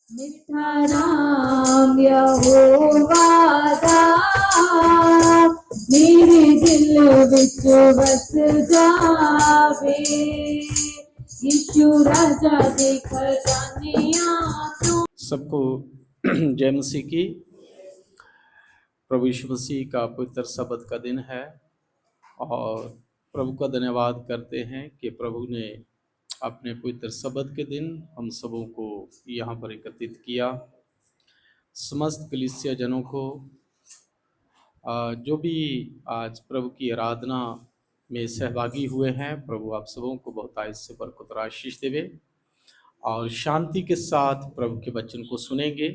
मिठा नाम यहोवा दा मेरे दिल विच बस जावे। यीशु राजा दे खजानियां तो। सबको जय मसीह की। प्रभु यीशु मसीह का पवित्र शब्द का दिन है और प्रभु का धन्यवाद करते हैं कि प्रभु ने अपने पवित्र शब्द के दिन हम सबों को यहाँ पर एकत्रित किया। समस्त कलीसिया जनों को जो भी आज प्रभु की आराधना में सहभागी हुए हैं, प्रभु आप सबों को बहुत आयत से बरकत और आशीष देवे और शांति के साथ प्रभु के वचन को सुनेंगे।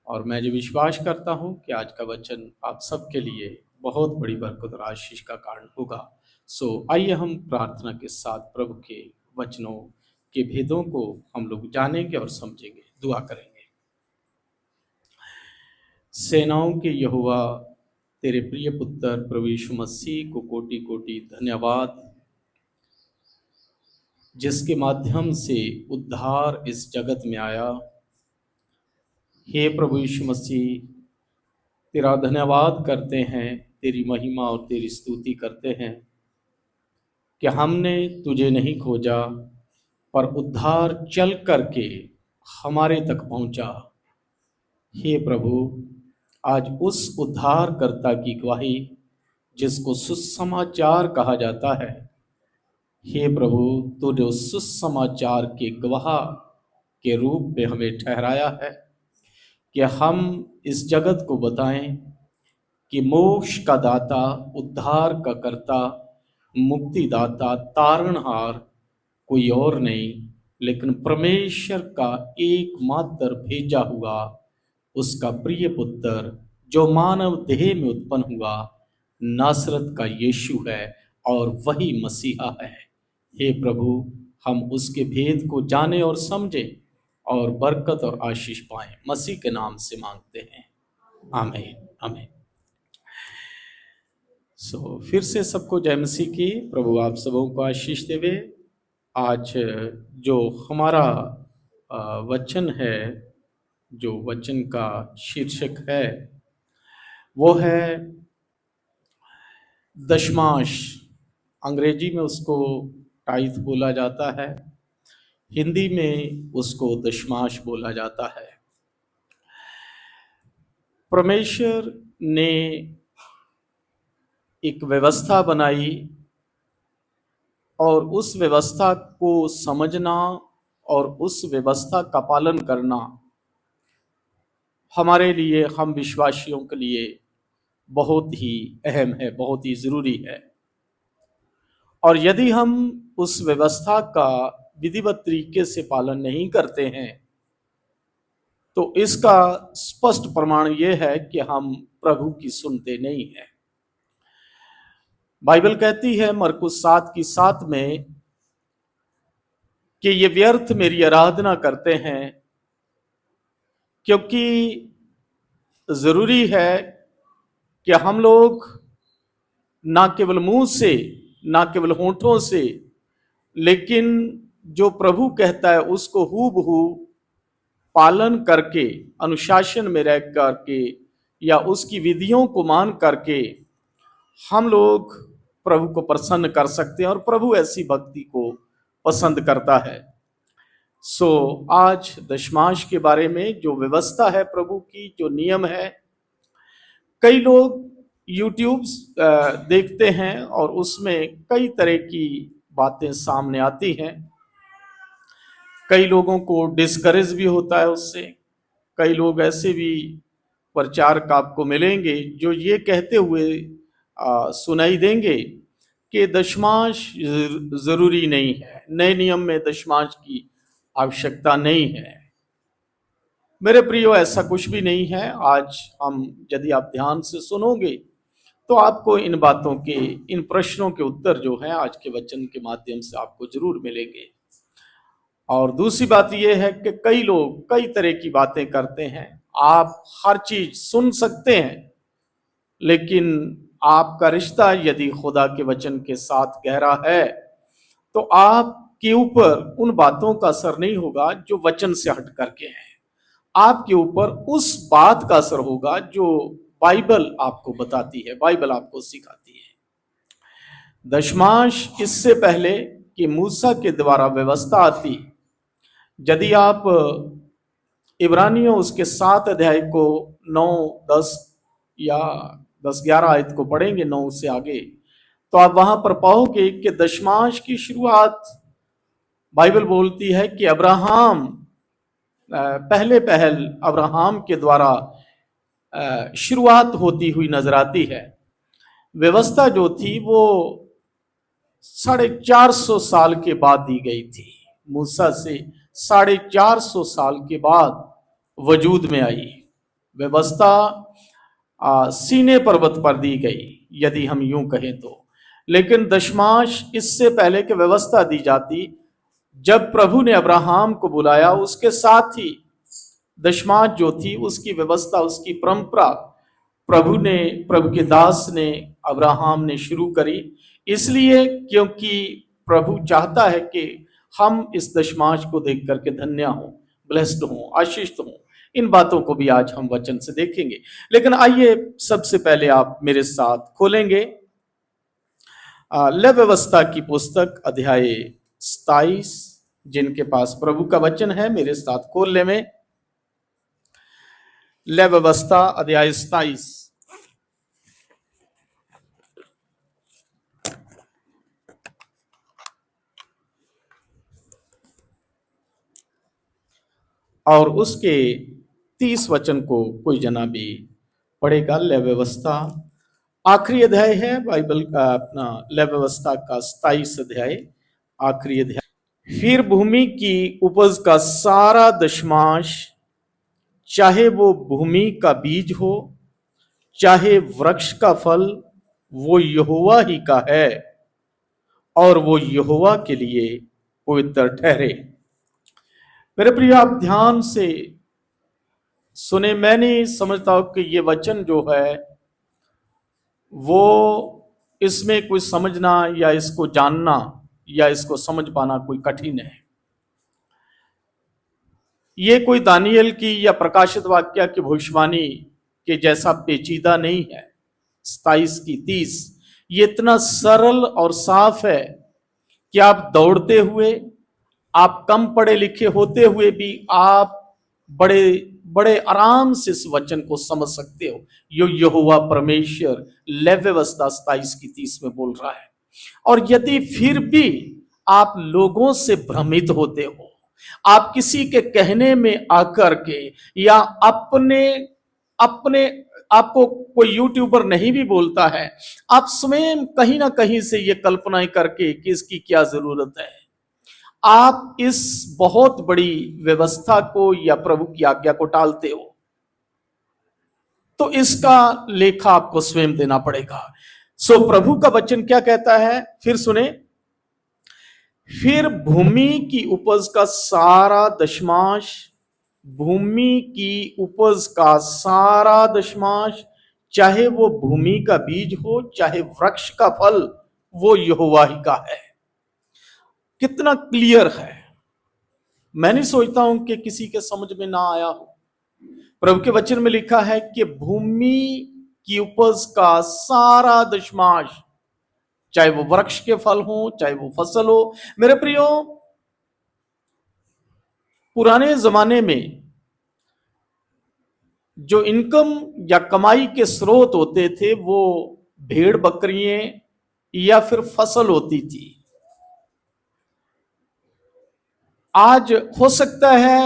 और मैं जो विश्वास करता हूं कि आज का वचन आप सबके लिए बहुत बड़ी बरकत और आशीष का कारण होगा। सो आइए हम प्रार्थना के साथ प्रभु के वचनों के भेदों को हम लोग जानेंगे और समझेंगे। दुआ करेंगे। सेनाओं के यहोवा तेरे प्रिय पुत्र प्रभु यीशु मसीह को कोटि कोटि धन्यवाद, जिसके माध्यम से उद्धार इस जगत में आया। हे प्रभु यीशु मसीह, तेरा धन्यवाद करते हैं, तेरी महिमा और तेरी स्तुति करते हैं कि हमने तुझे नहीं खोजा पर उद्धार चल करके हमारे तक पहुंचा। हे प्रभु, आज उस उद्धारकर्ता की गवाही जिसको सुसमाचार कहा जाता है, हे प्रभु तूने उस सुसमाचार के गवाह के रूप में हमें ठहराया है कि हम इस जगत को बताएं कि मोक्ष का दाता, उद्धार का कर्ता, मुक्तिदाता, तारणहार कोई और नहीं लेकिन परमेश्वर का एकमात्र भेजा हुआ उसका प्रिय पुत्र जो मानव देह में उत्पन्न हुआ, नासरत का यीशु है और वही मसीहा है। हे प्रभु, हम उसके भेद को जाने और समझें और बरकत और आशीष पाएं। मसीह के नाम से मांगते हैं, आमीन आमीन। फिर से सबको जय मसीह की। प्रभु आप सबों को आशीष देवे। आज जो हमारा वचन है, जो वचन का शीर्षक है वो है दशमांश। अंग्रेजी में उसको टाइथ बोला जाता है, हिंदी में उसको दशमांश बोला जाता है। परमेश्वर ने एक व्यवस्था बनाई और उस व्यवस्था को समझना और उस व्यवस्था का पालन करना हमारे लिए, हम विश्वासियों के लिए बहुत ही अहम है, बहुत ही ज़रूरी है। और यदि हम उस व्यवस्था का विधिवत तरीके से पालन नहीं करते हैं तो इसका स्पष्ट प्रमाण यह है कि हम प्रभु की सुनते नहीं हैं। बाइबल कहती है मरकुस 7:7 में कि ये व्यर्थ मेरी आराधना करते हैं, क्योंकि जरूरी है कि हम लोग ना केवल मुंह से, ना केवल होठों से, लेकिन जो प्रभु कहता है उसको हूबहू पालन करके, अनुशासन में रह करके या उसकी विधियों को मान करके हम लोग प्रभु को प्रसन्न कर सकते हैं और प्रभु ऐसी भक्ति को पसंद करता है। आज दशमांश के बारे में जो व्यवस्था है प्रभु की, जो नियम है, कई लोग यूट्यूब देखते हैं और उसमें कई तरह की बातें सामने आती हैं। कई लोगों को डिस्करेज भी होता है उससे। कई लोग ऐसे भी प्रचारक आपको मिलेंगे जो ये कहते हुए सुनाई देंगे कि दशमांश जरूरी नहीं है, नए नियम में दशमांश की आवश्यकता नहीं है। मेरे प्रियो, ऐसा कुछ भी नहीं है। आज हम, यदि आप ध्यान से सुनोगे तो आपको इन बातों के, इन प्रश्नों के उत्तर जो हैं आज के वचन के माध्यम से आपको जरूर मिलेंगे। और दूसरी बात यह है कि कई लोग कई तरह की बातें करते हैं। आप हर चीज सुन सकते हैं, लेकिन आपका रिश्ता यदि खुदा के वचन के साथ गहरा है तो आपके ऊपर उन बातों का असर नहीं होगा जो वचन से हट करके हैं। आपके ऊपर उस बात का असर होगा जो बाइबल आपको बताती है, बाइबल आपको सिखाती है। दशमांश इससे पहले कि मूसा के द्वारा व्यवस्था आती, यदि आप इब्रानियों उसके 7 अध्याय को 9, 10 या 10-11 आयत को पढ़ेंगे, 9 से आगे, तो आप वहां पर पाओगे कि दशमांश की शुरुआत बाइबल बोलती है कि अब्राहम पहले पहल अब्राहम के द्वारा शुरुआत होती हुई नजर आती है। व्यवस्था जो थी वो 450 साल के बाद दी गई थी। मूसा से 450 साल के बाद वजूद में आई व्यवस्था। सीने पर्वत पर दी गई, यदि हम यूं कहें तो। लेकिन दशमांश इससे पहले कि व्यवस्था दी जाती, जब प्रभु ने अब्राहम को बुलाया, उसके साथ ही दशमांश जो थी उसकी व्यवस्था, उसकी परंपरा प्रभु के दास ने, अब्राहम ने शुरू करी। इसलिए क्योंकि प्रभु चाहता है कि हम इस दशमांश को देख करके धन्य हों, ब्लेस्ड हों, आशीषित हों। इन बातों को भी आज हम वचन से देखेंगे। लेकिन आइए सबसे पहले आप मेरे साथ खोलेंगे लेव व्यवस्था की पुस्तक अध्याय 27। जिनके पास प्रभु का वचन है मेरे साथ खोल ले में लेव व्यवस्था अध्याय 27। और उसके 30 वचन को कोई जना भी पढ़ेगा। लेव व्यवस्था आखिरी अध्याय है बाइबल का, अपना लेव व्यवस्था का 27 अध्याय आखिरी अध्याय। फिर भूमि की उपज का सारा दशमांश, चाहे वो भूमि का बीज हो, चाहे वृक्ष का फल, वो यहोवा ही का है और वो यहोवा के लिए पवित्र ठहरे। मेरे प्रिय, आप ध्यान से सुने। मैं नहीं समझता हूं कि ये वचन जो है वो इसमें कुछ समझना या इसको जानना या इसको समझ पाना कोई कठिन है। ये कोई दानियल की या प्रकाशित वाक्य की भविष्यवाणी के जैसा पेचीदा नहीं है। 27 की 30 ये इतना सरल और साफ है कि आप दौड़ते हुए, आप कम पढ़े लिखे होते हुए भी आप बड़े बड़े आराम से इस वचन को समझ सकते हो। यो यहोवा परमेश्वर लेव व्यवस्था 27 की 30 में बोल रहा है। और यदि फिर भी आप लोगों से भ्रमित होते हो, आप किसी के कहने में आकर के या अपने अपने आपको कोई यूट्यूबर नहीं भी बोलता है, आप स्वयं कहीं ना कहीं से ये कल्पनाएं करके कि इसकी क्या जरूरत है, आप इस बहुत बड़ी व्यवस्था को या प्रभु की आज्ञा को टालते हो, तो इसका लेखा आपको स्वयं देना पड़ेगा। सो प्रभु का वचन क्या कहता है, फिर सुने। फिर भूमि की उपज का सारा दशमांश, भूमि की उपज का सारा दशमांश, चाहे वो भूमि का बीज हो, चाहे वृक्ष का फल, वो यहोवा ही का है। कितना क्लियर है। मैं नहीं सोचता हूं कि किसी के समझ में ना आया हो। प्रभु के वचन में लिखा है कि भूमि की उपज का सारा दशमांश, चाहे वो वृक्ष के फल हो, चाहे वो फसल हो। मेरे प्रियो, पुराने जमाने में जो इनकम या कमाई के स्रोत होते थे वो भेड़ बकरियां या फिर फसल होती थी। आज हो सकता है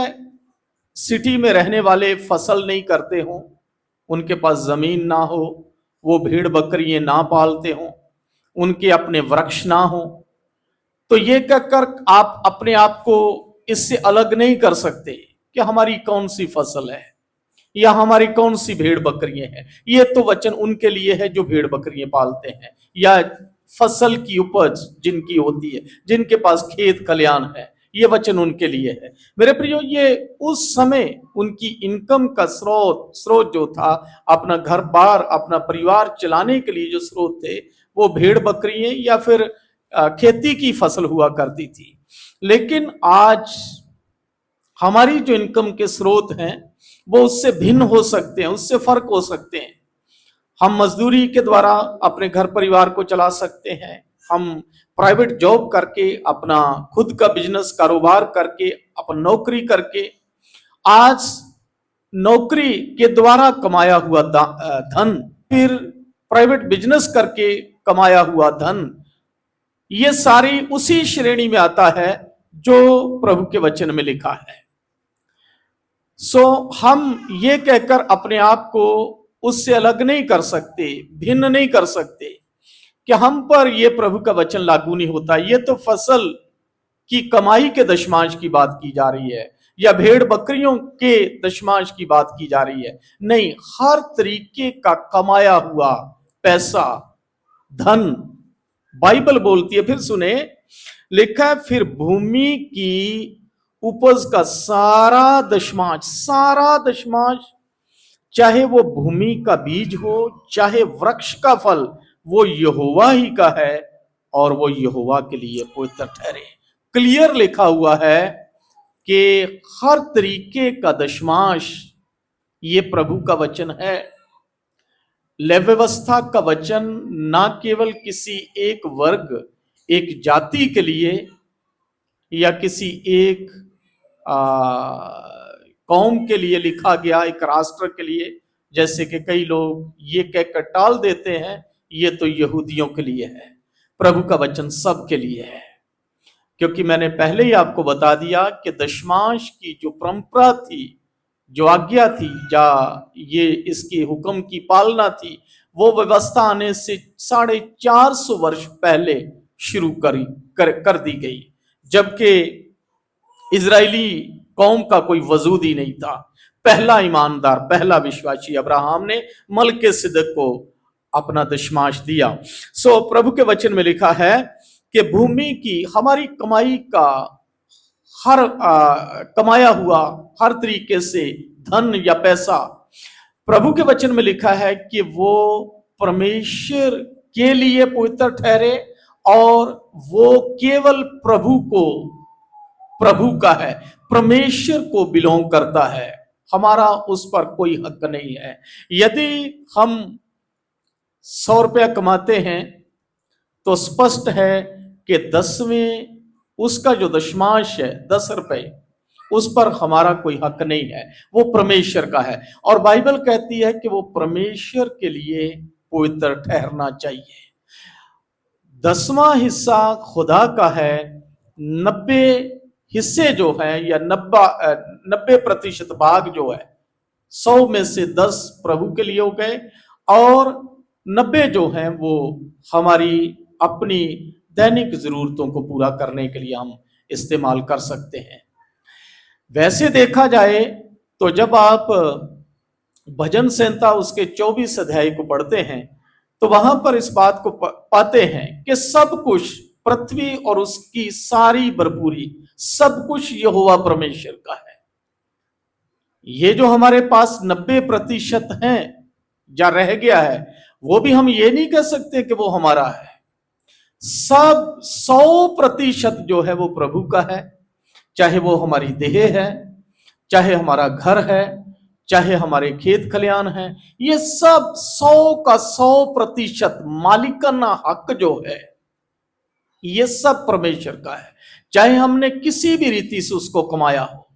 सिटी में रहने वाले फसल नहीं करते हों, उनके पास जमीन ना हो, वो भेड़ बकरियां ना पालते हों, उनके अपने वृक्ष ना हो, तो ये कहकर आप अपने आप को इससे अलग नहीं कर सकते कि हमारी कौन सी फसल है या हमारी कौन सी भेड़ बकरियां हैं। ये तो वचन उनके लिए है जो भेड़ बकरियां पालते हैं या फसल की उपज जिनकी होती है, जिनके पास खेत खलियान है, ये वचन उनके लिए है। मेरे प्रियो, ये उस समय उनकी इनकम का स्रोत जो था, अपना घर बार, अपना परिवार चलाने के लिए जो स्रोत थे, वो भेड़ बकरियां या फिर खेती की फसल हुआ करती थी। लेकिन आज हमारी जो इनकम के स्रोत हैं वो उससे भिन्न हो सकते हैं, उससे फर्क हो सकते हैं। हम मजदूरी के द्वारा अपने घर परिवार को चला सकते हैं, हम प्राइवेट जॉब करके, अपना खुद का बिजनेस कारोबार करके, अपन नौकरी करके, आज नौकरी के द्वारा कमाया हुआ धन, फिर प्राइवेट बिजनेस करके कमाया हुआ धन, ये सारी उसी श्रेणी में आता है जो प्रभु के वचन में लिखा है। हम ये कहकर अपने आप को उससे अलग नहीं कर सकते, भिन्न नहीं कर सकते कि हम पर ये प्रभु का वचन लागू नहीं होता। ये तो फसल की कमाई के दशमांश की बात की जा रही है, या भेड़ बकरियों के दशमांश की बात की जा रही है। नहीं, हर तरीके का कमाया हुआ पैसा, धन, बाइबल बोलती है, फिर सुने, लिखा है फिर भूमि की उपज का सारा दशमांश, चाहे वो भूमि का बीज हो, चाहे वृक्ष का फल, वो यहोवा ही का है और वो यहोवा के लिए पवित्र ठहरे। क्लियर लिखा हुआ है कि हर तरीके का दशमांश ये प्रभु का वचन है। लेव व्यवस्था का वचन ना केवल किसी एक वर्ग, एक जाति के लिए या किसी एक कौम के लिए लिखा गया, एक राष्ट्र के लिए, जैसे कि कई लोग ये कहकर टाल देते हैं ये तो यहूदियों के लिए है। प्रभु का वचन सब के लिए है, क्योंकि मैंने पहले ही आपको बता दिया कि दशमांश की जो परंपरा थी, जो आज्ञा थी, ये इसके हुक्म की पालना थी, वो व्यवस्था आने से 450 वर्ष पहले शुरू कर दी गई, जबकि इजरायली कौम का कोई वजूद ही नहीं था। पहला ईमानदार, पहला विश्वासी अब्राहम ने मलकीसिदक को अपना दशमांश दिया। प्रभु के वचन में लिखा है कि भूमि की हमारी कमाई का हर कमाया हुआ हर तरीके से धन या पैसा, प्रभु के वचन में लिखा है कि वो परमेश्वर के लिए पवित्र ठहरे और वो केवल प्रभु का है, परमेश्वर को बिलोंग करता है, हमारा उस पर कोई हक नहीं है। यदि हम 100 रुपया कमाते हैं तो स्पष्ट है कि 10वें उसका जो दशमांश है 10 रुपए, उस पर हमारा कोई हक नहीं है, वो परमेश्वर का है। और बाइबल कहती है कि वो परमेश्वर के लिए पवित्र ठहरना चाहिए। 10वां हिस्सा खुदा का है, 90 हिस्से जो है या 90% भाग जो है, 100 में से 10 प्रभु के लिए हो गए और 90 जो हैं वो हमारी अपनी दैनिक जरूरतों को पूरा करने के लिए हम इस्तेमाल कर सकते हैं। वैसे देखा जाए तो जब आप भजन संहिता उसके 24 अध्याय को पढ़ते हैं तो वहां पर इस बात को पाते हैं कि सब कुछ, पृथ्वी और उसकी सारी भरपूरी, सब कुछ यहोवा परमेश्वर का है। ये जो हमारे पास 90% है या रह गया है, वो भी हम ये नहीं कह सकते कि वो हमारा है। सब 100% जो है वो प्रभु का है, चाहे वो हमारी देह है, चाहे हमारा घर है, चाहे हमारे खेत खलियान है, ये सब 100 का 100% मालिकाना हक जो है ये सब परमेश्वर का है। चाहे हमने किसी भी रीति से उसको कमाया हो,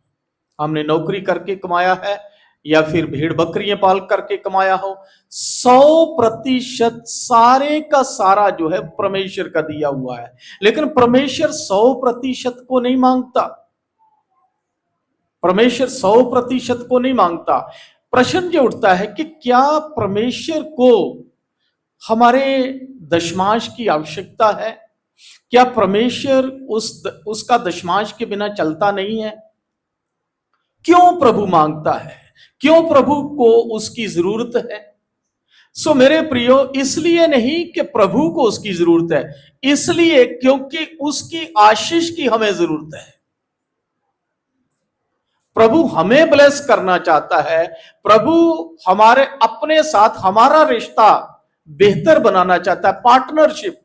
हमने नौकरी करके कमाया है या फिर भेड़ बकरियां पाल करके कमाया हो, 100% सारे का सारा जो है परमेश्वर का दिया हुआ है। लेकिन परमेश्वर 100% को नहीं मांगता, परमेश्वर 100% को नहीं मांगता। प्रश्न ये उठता है कि क्या परमेश्वर को हमारे दशमांश की आवश्यकता है? क्या परमेश्वर उसका दशमांश के बिना चलता नहीं है? क्यों प्रभु मांगता है? क्यों प्रभु को उसकी जरूरत है? मेरे प्रियो, इसलिए नहीं कि प्रभु को उसकी जरूरत है, इसलिए क्योंकि उसकी आशीष की हमें जरूरत है। प्रभु हमें ब्लेस करना चाहता है, प्रभु हमारे अपने साथ हमारा रिश्ता बेहतर बनाना चाहता है, पार्टनरशिप,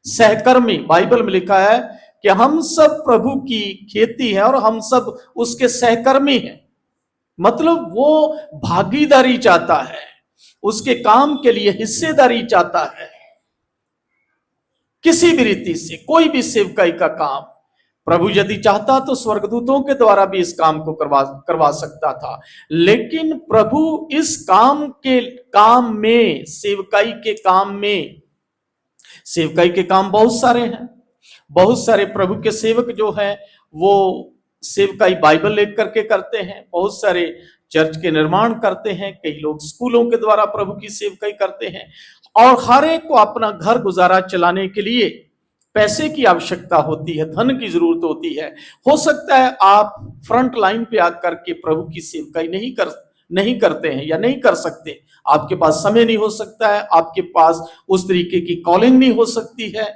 सहकर्मी। बाइबल में लिखा है कि कि हम सब प्रभु की खेती है और हम सब उसके सहकर्मी हैं। मतलब वो भागीदारी चाहता है, उसके काम के लिए हिस्सेदारी चाहता है। किसी भी रीति से कोई भी सेवकाई का काम प्रभु यदि चाहता तो स्वर्गदूतों के द्वारा भी इस काम को करवा सकता था, लेकिन प्रभु इस काम में सेवकाई के काम बहुत सारे हैं। बहुत सारे प्रभु के सेवक जो हैं वो सेवकाई बाइबल लेख करके करते हैं, बहुत सारे चर्च के निर्माण करते हैं, कई लोग स्कूलों के द्वारा प्रभु की सेवकाई करते हैं। और हर एक को अपना घर गुजारा चलाने के लिए पैसे की आवश्यकता होती है, धन की जरूरत होती है। हो सकता है आप फ्रंट लाइन पे आकर के प्रभु की सेवकाई नहीं करते हैं या नहीं कर सकते, आपके पास समय नहीं हो सकता है, आपके पास उस तरीके की कॉलिंग नहीं हो सकती है,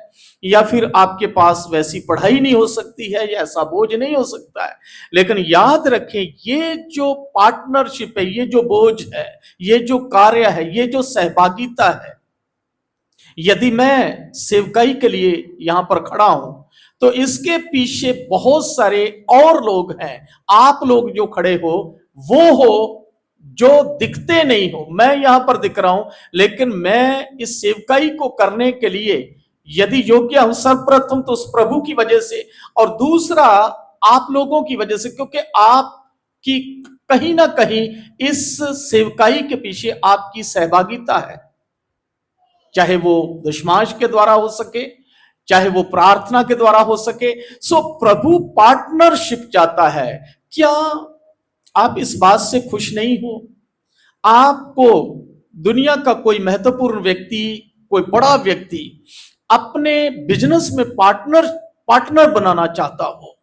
या फिर आपके पास वैसी पढ़ाई नहीं हो सकती है, या ऐसा बोझ नहीं हो सकता है। लेकिन याद रखें, ये जो पार्टनरशिप है, ये जो बोझ है, ये जो कार्य है, ये जो सहभागिता है, यदि मैं सेवकाई के लिए यहां पर खड़ा हूं तो इसके पीछे बहुत सारे और लोग हैं। आप लोग जो खड़े हो वो हो जो दिखते नहीं हो। मैं यहां पर दिख रहा हूं, लेकिन मैं इस सेवकाई को करने के लिए यदि योग्य हूं, सर्वप्रथम तो उस प्रभु की वजह से, और दूसरा आप लोगों की वजह से, क्योंकि आपकी कहीं ना कहीं इस सेवकाई के पीछे आपकी सहभागिता है। चाहे वो दशमांश के द्वारा हो सके, चाहे वो प्रार्थना के द्वारा हो सके। सो प्रभु पार्टनरशिप चाहता है। क्या आप इस बात से खुश नहीं हो? आपको दुनिया का कोई महत्वपूर्ण व्यक्ति, कोई बड़ा व्यक्ति अपने बिजनेस में पार्टनर बनाना चाहता हो,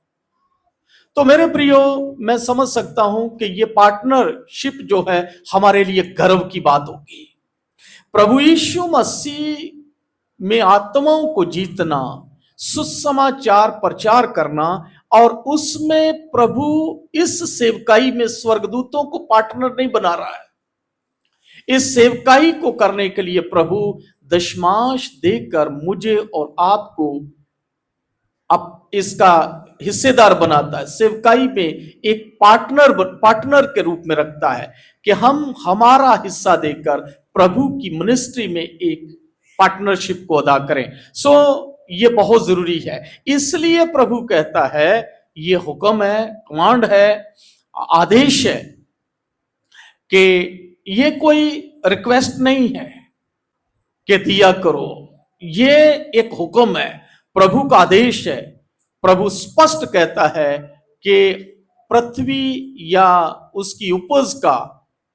तो मेरे प्रियो, मैं समझ सकता हूं कि ये पार्टनरशिप जो है हमारे लिए गर्व की बात होगी। प्रभु यीशु मसीह में आत्माओं को जीतना, सुसमाचार प्रचार करना, और उसमें प्रभु इस सेवकाई में स्वर्गदूतों को पार्टनर नहीं बना रहा है। इस सेवकाई को करने के लिए प्रभु दशमांश देकर मुझे और आपको अब इसका हिस्सेदार बनाता है। सेवकाई में एक पार्टनर के रूप में रखता है कि हम हमारा हिस्सा देकर प्रभु की मिनिस्ट्री में एक पार्टनरशिप को अदा करें। सो ये बहुत जरूरी है। इसलिए प्रभु कहता है, ये हुक्म है, कमांड है, आदेश है कि ये कोई रिक्वेस्ट नहीं है कि दिया करो, ये एक हुक्म है, प्रभु का आदेश है। प्रभु स्पष्ट कहता है कि पृथ्वी या उसकी उपज का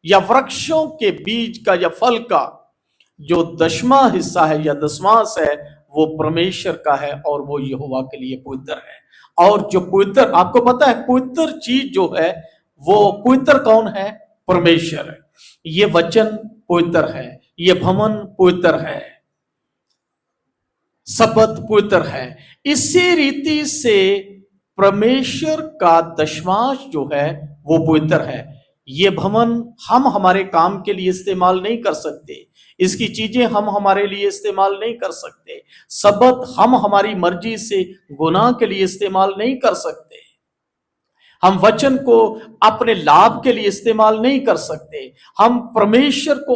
या वृक्षों के बीज का या फल का जो दशमा हिस्सा है या दशमांश है वो परमेश्वर का है और वो यहोवा के लिए पवित्र है। और जो पवित्र, आपको पता है पवित्र चीज जो है वो पवित्र कौन है? परमेश्वर है। ये वचन पवित्र है, ये भवन पवित्र है, शब्द पवित्र है। इसी रीति से परमेश्वर का दशमांश जो है वो पवित्र है। ये भवन हम हमारे काम के लिए इस्तेमाल नहीं कर सकते, इसकी चीजें हम हमारे लिए इस्तेमाल नहीं कर सकते, शब्द हम हमारी मर्जी से गुनाह के लिए इस्तेमाल नहीं कर सकते, हम वचन को अपने लाभ के लिए इस्तेमाल नहीं कर सकते, हम परमेश्वर को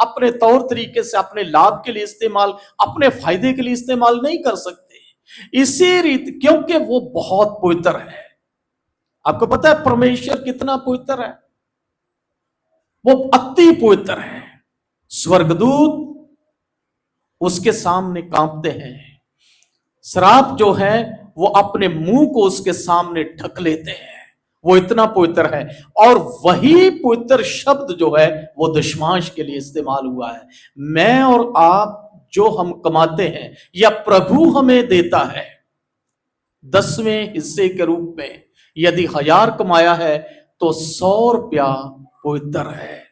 अपने तौर तरीके से अपने लाभ के लिए इस्तेमाल, अपने फायदे के लिए इस्तेमाल नहीं कर सकते। इसी रीति, क्योंकि वो बहुत पवित्र है। आपको पता है परमेश्वर कितना पवित्र है? वो अति पवित्र है। स्वर्गदूत उसके सामने कांपते हैं, श्राप जो है वो अपने मुंह को उसके सामने ढक लेते हैं, वो इतना पवित्र है। और वही पवित्र शब्द जो है वो दशमांश के लिए इस्तेमाल हुआ है। मैं और आप जो हम कमाते हैं या प्रभु हमें देता है 10वें हिस्से के रूप में, यदि 1000 कमाया है तो 100 रुपया पवित्र है।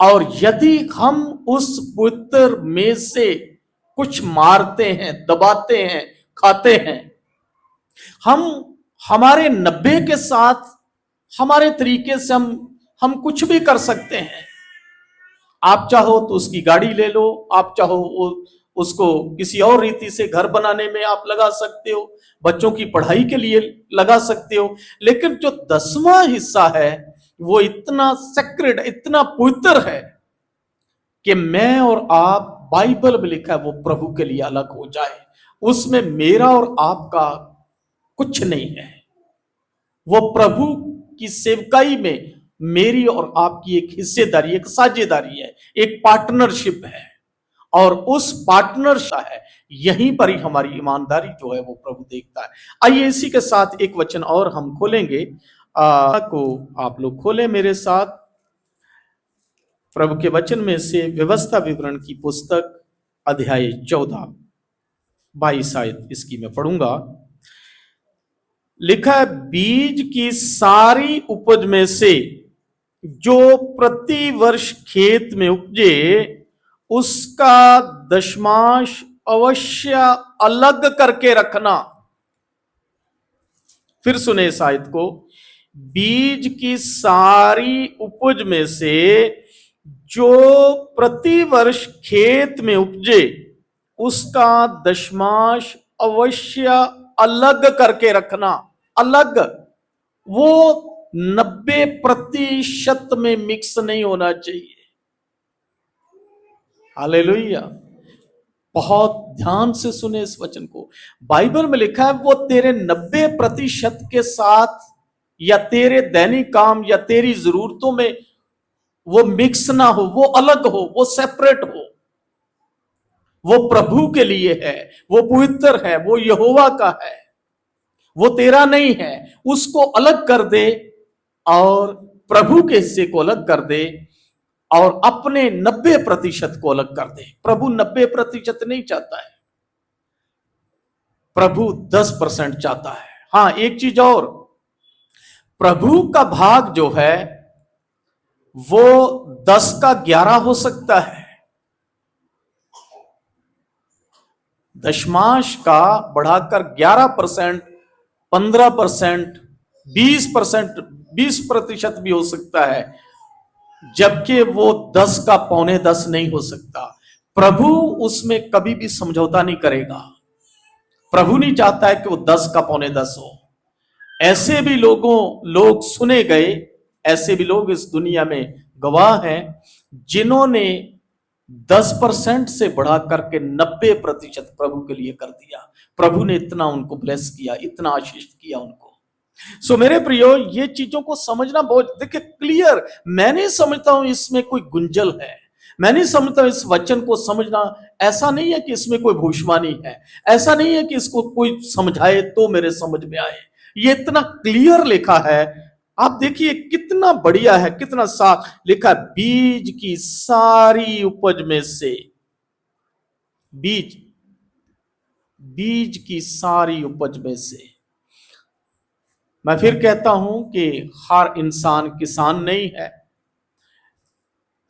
और यदि हम उस पवित्र में से कुछ मारते हैं, दबाते हैं, खाते हैं, हम हमारे 90 के साथ हमारे तरीके से हम कुछ भी कर सकते हैं। आप चाहो तो उसकी गाड़ी ले लो, आप चाहो उसको किसी और रीति से घर बनाने में आप लगा सकते हो, बच्चों की पढ़ाई के लिए लगा सकते हो। लेकिन जो 10वां हिस्सा है वो इतना सेक्रेड, इतना पवित्र है कि मैं और आप, बाइबल में लिखा है, वो प्रभु के लिए अलग हो जाए। उसमें मेरा और आपका कुछ नहीं है। वो प्रभु की सेवकाई में मेरी और आपकी एक हिस्सेदारी, एक साझेदारी है, एक पार्टनरशिप है। और उस पार्टनरशिप है, यहीं पर ही हमारी ईमानदारी जो है वो प्रभु देखता है। आइए इसी के साथ एक वचन और हम खोलेंगे, को आप लोग खोलें मेरे साथ प्रभु के वचन में से व्यवस्था विवरण की पुस्तक अध्याय 14, 22 आयत इसकी मैं पढ़ूंगा। लिखा है, बीज की सारी उपज में से जो प्रति वर्ष खेत में उपजे उसका दशमांश अवश्य अलग करके रखना। फिर सुने इस आयत को, बीज की सारी उपज में से जो प्रति वर्ष खेत में उपजे उसका दशमांश अवश्य अलग करके रखना। अलग, वो 90% में मिक्स नहीं होना चाहिए। हालेलुया। बहुत ध्यान से सुने इस वचन को। बाइबल में लिखा है वो तेरे 90% के साथ या तेरे दैनिक काम या तेरी जरूरतों में वो मिक्स ना हो, वो अलग हो, वो सेपरेट हो। वो प्रभु के लिए है, वो पवित्र है, वो यहोवा का है, वो तेरा नहीं है। उसको अलग कर दे और प्रभु के हिस्से को अलग कर दे और अपने 90% को अलग कर दे। प्रभु 90% नहीं चाहता है, प्रभु 10% चाहता है। हां, एक चीज और, प्रभु का भाग जो है वो 10 का 11 हो सकता है। दशमांश का बढ़ाकर 11%, 15%, 20%, 20% भी हो सकता है, जबकि वो 10 का 9.25 नहीं हो सकता। प्रभु उसमें कभी भी समझौता नहीं करेगा। प्रभु नहीं चाहता है कि वो 10 का 9.25 हो। ऐसे भी लोग सुने गए, ऐसे भी लोग इस दुनिया में गवाह हैं जिन्होंने 10% से बढ़ा करके 90% प्रभु के लिए कर दिया। प्रभु ने इतना उनको ब्लेस किया, इतना आशीष किया उनको। सो मेरे प्रियो, ये चीजों को समझना बहुत, देखिए, क्लियर। मैं नहीं समझता हूं इसमें कोई गुंजल है, मैं नहीं समझता हूं इस वचन को समझना ऐसा नहीं है कि इसमें कोई भविष्यवाणी है, ऐसा नहीं है कि इसको कोई समझाए तो मेरे समझ में आए। ये इतना क्लियर लिखा है, आप देखिए कितना बढ़िया है, कितना साफ लिखा है। बीज की सारी उपज में से, बीज की सारी उपज में से। मैं फिर कहता हूं कि हर इंसान किसान नहीं है।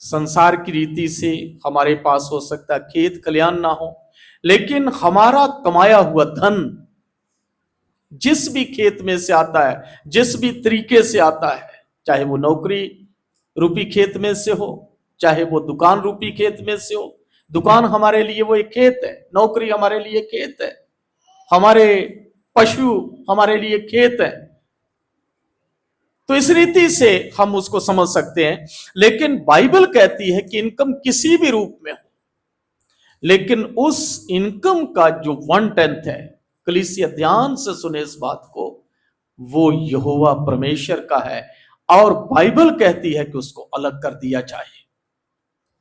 संसार की रीति से हमारे पास हो सकता है खेत खलियान ना हो, लेकिन हमारा कमाया हुआ धन जिस भी खेत में से आता है, जिस भी तरीके से आता है, चाहे वो नौकरी रूपी खेत में से हो, चाहे वो दुकान रूपी खेत में से हो। दुकान हमारे लिए वो एक खेत है, नौकरी हमारे लिए खेत है, हमारे पशु हमारे लिए खेत है। तो इस रीति से हम उसको समझ सकते हैं। लेकिन बाइबल कहती है कि इनकम किसी भी रूप में हो, लेकिन उस इनकम का जो 1/10 है, कलीसिया ध्यान से सुने इस बात को, वो यहोवा परमेश्वर का है। और बाइबल कहती है कि उसको अलग कर दिया जाए,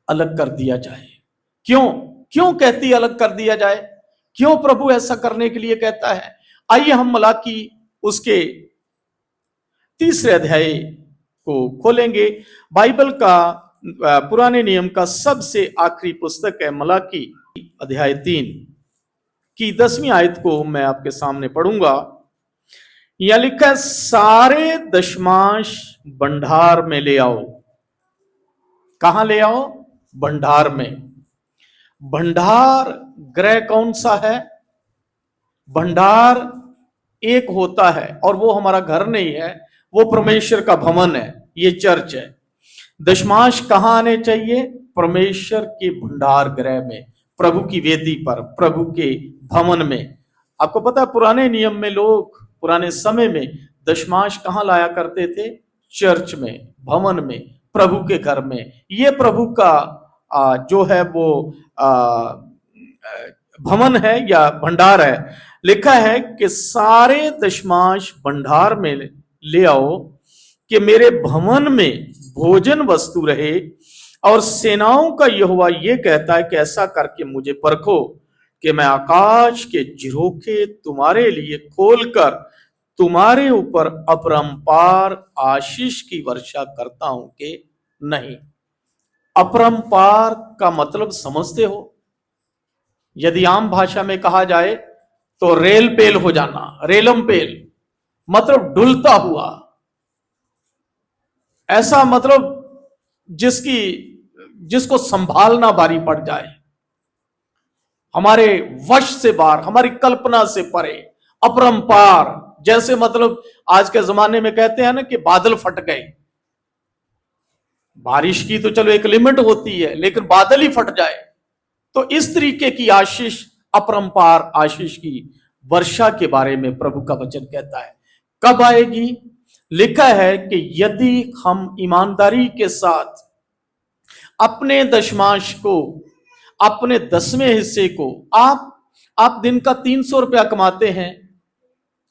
अलग कर दिया जाए। क्यों कहती है अलग कर दिया जाए? क्यों प्रभु ऐसा करने के लिए कहता है? आइए हम मलाकी उसके 3 अध्याय को खोलेंगे। बाइबल का पुराने नियम का सबसे आखिरी पुस्तक है मलाकी, अध्याय 3 की 10वीं आयत को मैं आपके सामने पढ़ूंगा। यह लिखा है, सारे दशमांश भंडार में ले आओ। कहां ले आओ? भंडार में। भंडार गृह कौन सा है? भंडार एक होता है और वो हमारा घर नहीं है, वो परमेश्वर का भवन है, ये चर्च है। दशमांश कहां आने चाहिए? परमेश्वर के भंडार गृह में, प्रभु की वेदी पर, प्रभु के भवन में। आपको पता है पुराने नियम में लोग पुराने समय में दशमांश कहाँ लाया करते थे? चर्च में, भवन में, प्रभु के घर में। ये प्रभु का जो है वो भवन है या भंडार है। लिखा है कि सारे दशमांश भंडार में ले आओ कि मेरे भवन में भोजन वस्तु रहे। और सेनाओं का यहोवा ये कहता है कि ऐसा करके मुझे परखो कि मैं आकाश के झरोखे तुम्हारे लिए खोलकर तुम्हारे ऊपर अपरंपार आशीष की वर्षा करता हूं कि नहीं। अपरंपार का मतलब समझते हो? यदि आम भाषा में कहा जाए तो रेल पेल हो जाना, रेलम पेल मतलब डुलता हुआ, ऐसा मतलब जिसको संभालना भारी पड़ जाए, हमारे वश से बाहर, हमारी कल्पना से परे, अपरंपार। जैसे मतलब आज के जमाने में कहते हैं ना कि बादल फट गए। बारिश की तो चलो एक लिमिट होती है, लेकिन बादल ही फट जाए तो इस तरीके की आशीष, अपरंपार आशीष की वर्षा के बारे में प्रभु का वचन कहता है। कब आएगी? लिखा है कि यदि हम ईमानदारी के साथ अपने दशमांश को, अपने 10वें हिस्से को, आप दिन का 300 रुपया कमाते हैं,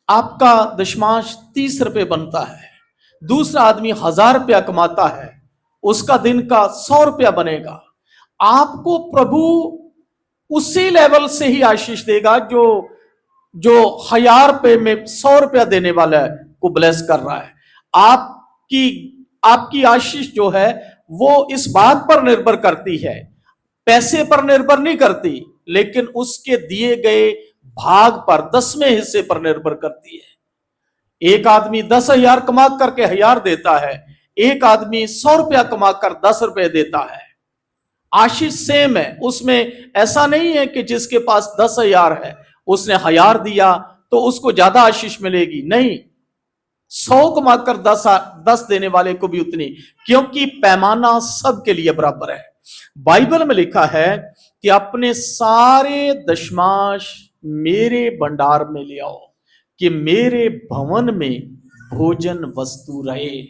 आपका दशमांश 30 रुपये बनता है। दूसरा आदमी 1000 रुपया कमाता है, उसका दिन का 100 रुपया बनेगा। आपको प्रभु उसी लेवल से ही आशीष देगा जो 1000 रुपये में 100 रुपया देने वाला है को ब्लेस कर रहा है। आपकी आशीष जो है वो इस बात पर निर्भर करती है, पैसे पर निर्भर नहीं करती, लेकिन उसके दिए गए भाग पर, 10वें हिस्से पर निर्भर करती है। एक आदमी 10,000 कमा करके 1000 देता है, एक आदमी 100 रुपया कमा कर 10 रुपये देता है। आशीष सेम है, उसमें ऐसा नहीं है कि जिसके पास 10,000 है उसने 1000 दिया तो उसको ज्यादा आशीष मिलेगी। नहीं, 100 कमाकर 10 देने वाले को भी उतनी, क्योंकि पैमाना सबके लिए बराबर है। बाइबल में लिखा है कि अपने सारे दशमांश मेरे भंडार में ले आओ कि मेरे भवन में भोजन वस्तु रहे।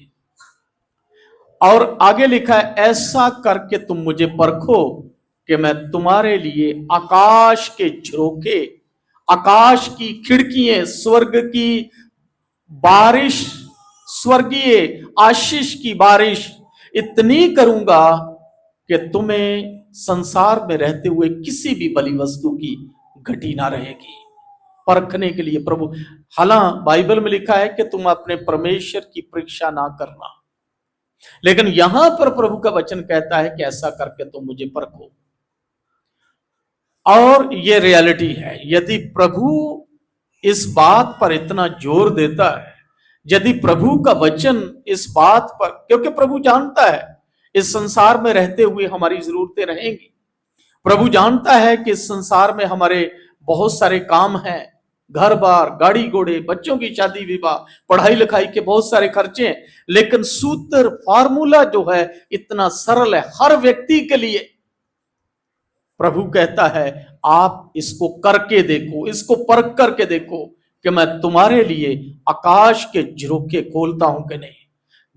और आगे लिखा है, ऐसा करके तुम मुझे परखो कि मैं तुम्हारे लिए आकाश के झरोखे, आकाश की खिड़कियां, स्वर्ग की बारिश, स्वर्गीय आशीष की बारिश इतनी करूंगा कि तुम्हें संसार में रहते हुए किसी भी बलि वस्तु की घटी ना रहेगी। परखने के लिए प्रभु, हालांकि बाइबल में लिखा है कि तुम अपने परमेश्वर की परीक्षा ना करना, लेकिन यहां पर प्रभु का वचन कहता है कि ऐसा करके तुम मुझे परखो। और ये रियलिटी है। यदि प्रभु इस बात पर इतना जोर देता है, यदि प्रभु का वचन इस बात पर, क्योंकि प्रभु जानता है इस संसार में रहते हुए हमारी जरूरतें रहेंगी। प्रभु जानता है कि इस संसार में हमारे बहुत सारे काम हैं, घर बार, गाड़ी घोड़े, बच्चों की शादी विवाह, पढ़ाई लिखाई के बहुत सारे खर्चे हैं, लेकिन सूत्र, फार्मूला जो है इतना सरल है हर व्यक्ति के लिए। प्रभु कहता है आप इसको करके देखो, इसको परख करके देखो कि मैं तुम्हारे लिए आकाश के झरोखे खोलता हूं कि नहीं।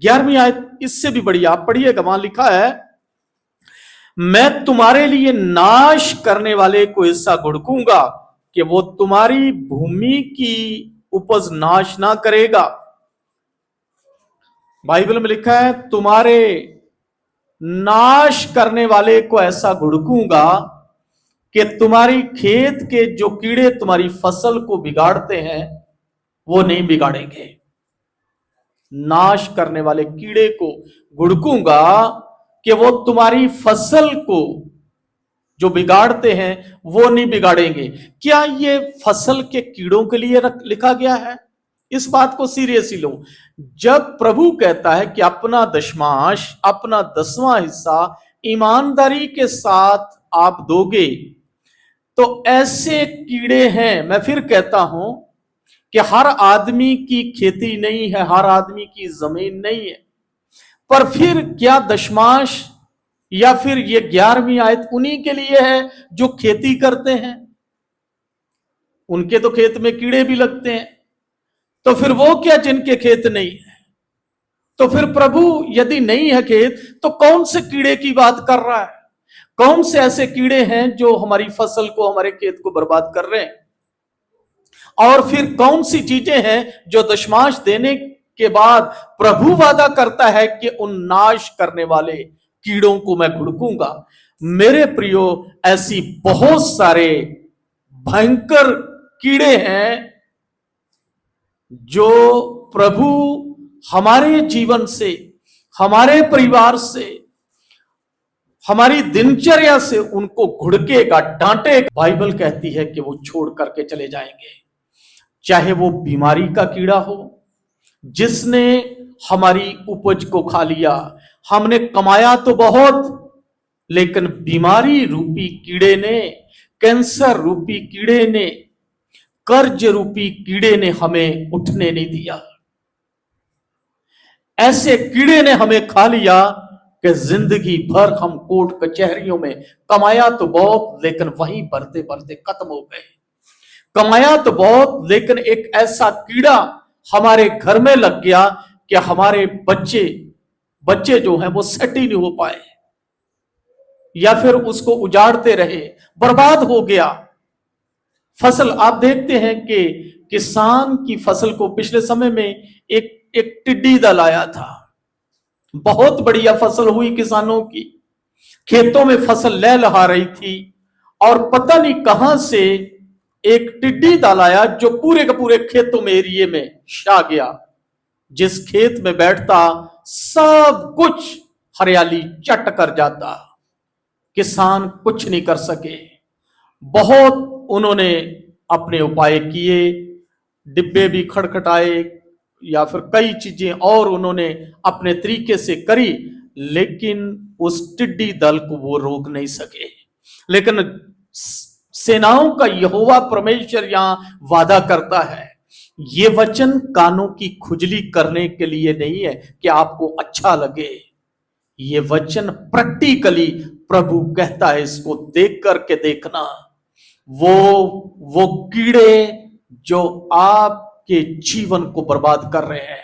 11वीं आयत इससे भी बड़ी, आप पढ़िएगा, वहां लिखा है, मैं तुम्हारे लिए नाश करने वाले को ऐसा घुड़कूंगा कि वो तुम्हारी भूमि की उपज नाश ना करेगा। बाइबल में लिखा है, तुम्हारे नाश करने वाले को ऐसा घुड़कूंगा कि तुम्हारी खेत के जो कीड़े तुम्हारी फसल को बिगाड़ते हैं वो नहीं बिगाड़ेंगे। नाश करने वाले कीड़े को घुड़कूंगा कि वो तुम्हारी फसल को जो बिगाड़ते हैं वो नहीं बिगाड़ेंगे। क्या ये फसल के कीड़ों के लिए लिखा गया है? इस बात को सीरियसली लो। जब प्रभु कहता है कि अपना दशमांश, अपना 10वां हिस्सा ईमानदारी के साथ आप दोगे, तो ऐसे कीड़े हैं, मैं फिर कहता हूं कि हर आदमी की खेती नहीं है, हर आदमी की जमीन नहीं है, पर फिर क्या दशमांश या फिर ये 11वीं आयत उन्हीं के लिए है जो खेती करते हैं, उनके तो खेत में कीड़े भी लगते हैं, तो फिर वो क्या जिनके खेत नहीं है? तो फिर प्रभु यदि नहीं है खेत तो कौन से कीड़े की बात कर रहा है? कौन से ऐसे कीड़े हैं जो हमारी फसल को, हमारे खेत को बर्बाद कर रहे हैं? और फिर कौन सी चीजें हैं जो दशमांश देने के बाद प्रभु वादा करता है कि उन नाश करने वाले कीड़ों को मैं घुड़कूंगा? मेरे प्रियो, ऐसी बहुत सारे भयंकर कीड़े हैं जो प्रभु हमारे जीवन से, हमारे परिवार से, हमारी दिनचर्या से उनको घुड़केगा, डांटेगा। बाइबल कहती है कि वो छोड़ करके चले जाएंगे। चाहे वो बीमारी का कीड़ा हो जिसने हमारी उपज को खा लिया, हमने कमाया तो बहुत, लेकिन बीमारी रूपी कीड़े ने, कैंसर रूपी कीड़े ने, कर्ज रूपी कीड़े ने हमें उठने नहीं दिया। ऐसे कीड़े ने हमें खा लिया कि जिंदगी भर हम कोर्ट कचहरियों में कमाया तो बहुत, लेकिन वहीं बढ़ते बढ़ते खत्म हो गए। कमाया तो बहुत, लेकिन एक ऐसा कीड़ा हमारे घर में लग गया कि हमारे बच्चे जो हैं वो सेट ही नहीं हो पाए, या फिर उसको उजाड़ते रहे, बर्बाद हो गया। फसल आप देखते हैं कि किसान की फसल को पिछले समय में एक टिड्डी दल आया था। बहुत बढ़िया फसल हुई किसानों की, खेतों में फसल लहलहा रही थी, और पता नहीं कहां से एक टिड्डी दल आया जो पूरे के पूरे खेतों में, एरिए में छा गया। जिस खेत में बैठता सब कुछ हरियाली चट कर जाता। किसान कुछ नहीं कर सके। बहुत उन्होंने अपने उपाय किए, डिब्बे भी खटखटाए, या फिर कई चीजें और उन्होंने अपने तरीके से करी, लेकिन उस टिड्डी दल को वो रोक नहीं सके। लेकिन सेनाओं का यहोवा परमेश्वर यहां वादा करता है, ये वचन कानों की खुजली करने के लिए नहीं है कि आपको अच्छा लगे। ये वचन प्रैक्टिकली प्रभु कहता है, इसको देख करके देखना। वो कीड़े जो आपके जीवन को बर्बाद कर रहे हैं,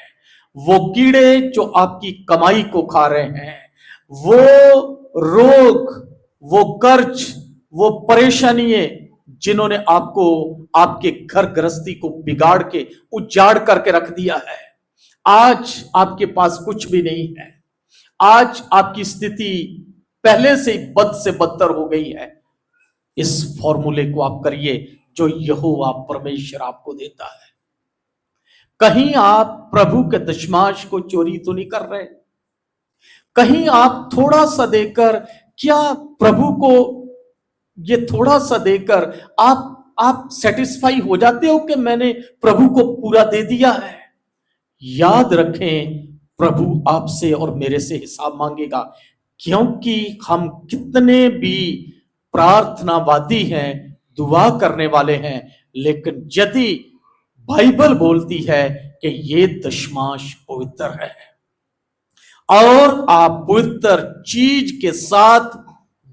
वो कीड़े जो आपकी कमाई को खा रहे हैं, वो रोग, वो कर्ज, वो परेशानियां जिन्होंने आपको, आपके घर गृहस्थी को बिगाड़ के उजाड़ करके रख दिया है। आज आपके पास कुछ भी नहीं है। आज आपकी स्थिति पहले से बद से बदतर हो गई है। इस फॉर्मूले को आप करिए जो यहोवा परमेश्वर आपको देता है। कहीं आप प्रभु के दशमांश को चोरी तो नहीं कर रहे? कहीं आप थोड़ा सा देकर, क्या प्रभु को ये थोड़ा सा देकर आप सेटिस्फाई हो जाते हो कि मैंने प्रभु को पूरा दे दिया है? याद रखें, प्रभु आपसे और मेरे से हिसाब मांगेगा, क्योंकि हम कितने भी प्रार्थनावादी हैं, दुआ करने वाले हैं, लेकिन यदि बाइबल बोलती है कि ये दशमांश पवित्र है और आप पवित्र चीज के साथ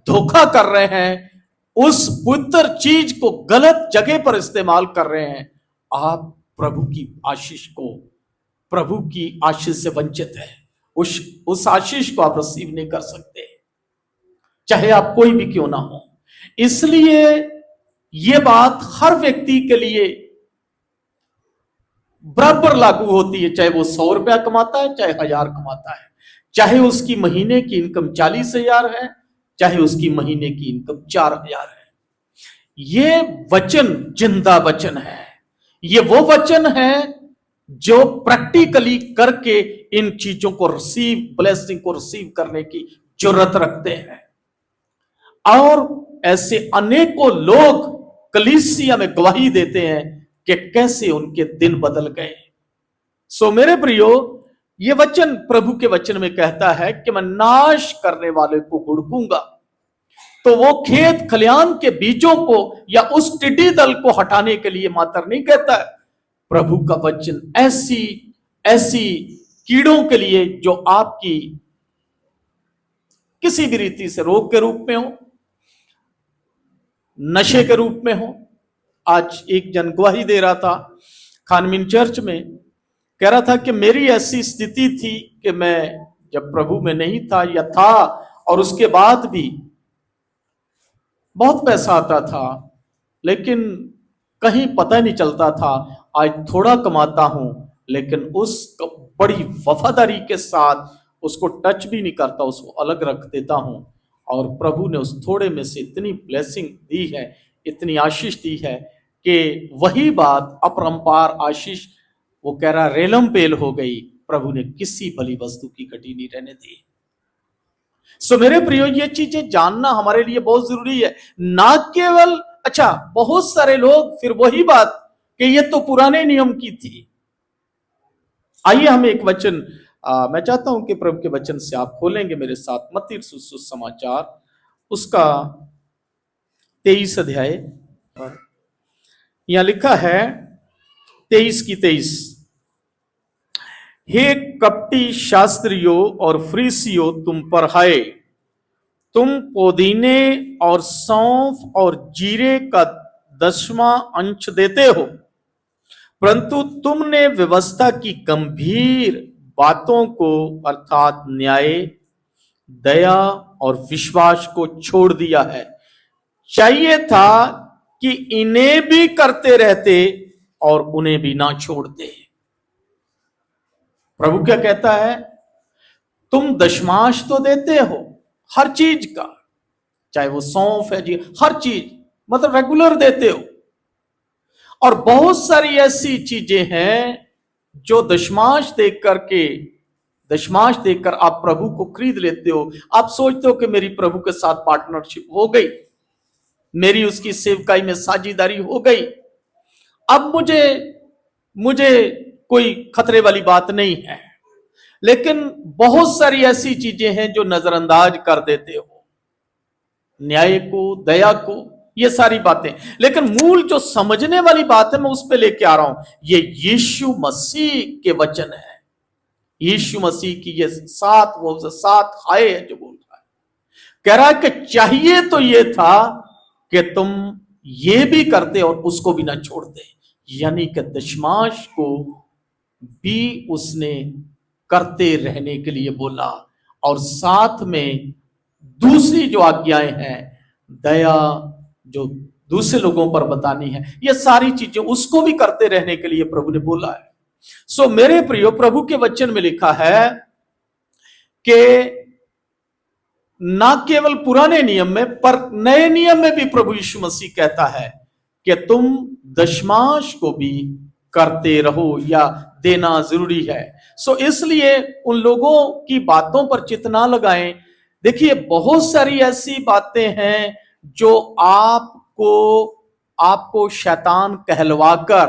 धोखा कर रहे हैं, उस पवित्र चीज को गलत जगह पर इस्तेमाल कर रहे हैं, आप प्रभु की आशीष से वंचित है। उस आशीष को आप रिसीव नहीं कर सकते, चाहे आप कोई भी क्यों ना हो। इसलिए यह बात हर व्यक्ति के लिए बराबर लागू होती है, चाहे वो 100 रुपया कमाता है, चाहे 1000 कमाता है, चाहे उसकी महीने की इनकम 40,000 है, चाहे उसकी महीने की इनकम 4000 है। ये वचन जिंदा वचन है। ये वो वचन है जो प्रैक्टिकली करके इन चीजों को रिसीव, ब्लेसिंग को रिसीव करने की जरूरत रखते हैं। और ऐसे अनेकों लोग कलीसिया में गवाही देते हैं कि कैसे उनके दिन बदल गए। सो मेरे प्रियो, ये वचन प्रभु के वचन में कहता है कि मैं नाश करने वाले को घुड़कूंगा। तो वो खेत खलियान के बीजों को या उस टिड्डी दल को हटाने के लिए मात्र नहीं कहता है। प्रभु का वचन ऐसी कीड़ों के लिए जो आपकी किसी भी रीति से, रोग के रूप में हो, नशे के रूप में हो। आज एक जन गवाही दे रहा था खानमीन चर्च में, कह रहा था कि मेरी ऐसी स्थिति थी कि मैं जब प्रभु में नहीं था या था, और उसके बाद भी बहुत पैसा आता था, लेकिन कहीं पता नहीं चलता था। आज थोड़ा कमाता हूं, लेकिन उस बड़ी वफादारी के साथ उसको टच भी नहीं करता, उसको अलग रख देता हूं। और प्रभु ने उस थोड़े में से इतनी ब्लेसिंग दी है, इतनी आशीष दी है कि वही बात अपरंपार आशीष, वो कह रहा रेलम पेल हो गई, प्रभु ने किसी भली वस्तु की घटी नहीं रहने दी। सो मेरे प्रियो, ये चीजें जानना हमारे लिए बहुत जरूरी है। ना केवल, अच्छा, बहुत सारे लोग फिर वही बात कि ये तो पुराने नियम की थी। आइए हम एक वचन, मैं चाहता हूं कि प्रभु के वचन से आप खोलेंगे मेरे साथ मत्ती सुसमाचार उसका 23 अध्याय। यहां लिखा है 23 की 23, हे कपटी शास्त्रियों और फरीसियों, तुम पर हाय, तुम पुदीने और सौंफ और जीरे का 10वां अंश देते हो, परंतु तुमने व्यवस्था की गंभीर बातों को अर्थात न्याय, दया और विश्वास को छोड़ दिया है। चाहिए था कि इन्हें भी करते रहते और उन्हें भी ना छोड़ते। प्रभु क्या कहता है? तुम दशमांश तो देते हो हर चीज का, चाहे वो सौंफ है जी, हर चीज मतलब रेगुलर देते हो। और बहुत सारी ऐसी चीजें हैं जो दशमांश देकर आप प्रभु को खरीद लेते हो। आप सोचते हो कि मेरी प्रभु के साथ पार्टनरशिप हो गई, मेरी उसकी सेवकाई में साझेदारी हो गई, अब मुझे कोई खतरे वाली बात नहीं है। लेकिन बहुत सारी ऐसी चीजें हैं जो नजरअंदाज कर देते हो, न्याय को, दया को, ये सारी बातें। लेकिन मूल जो समझने वाली बात है, मैं उस पे लेके आ रहा हूं। ये यीशु मसीह के वचन है, यीशु मसीह की ये सात हाय है जो बोल रहा है। कह रहा है कि चाहिए तो ये था कि तुम ये भी करते और उसको भी ना छोड़ते, यानी कि दशमांश को भी उसने करते रहने के लिए बोला, और साथ में दूसरी जो आज्ञाएं हैं, दया जो दूसरे लोगों पर बतानी है, ये सारी चीजें उसको भी करते रहने के लिए प्रभु ने बोला है। सो मेरे प्रियो, प्रभु के वचन में लिखा है कि ना केवल पुराने नियम में पर नए नियम में भी प्रभु यीशु मसीह कहता है कि तुम दशमांश को भी करते रहो, या देना जरूरी है। सो इसलिए उन लोगों की बातों पर चित्त ना लगाएं। देखिए, बहुत सारी ऐसी बातें हैं जो आपको शैतान कहलवाकर,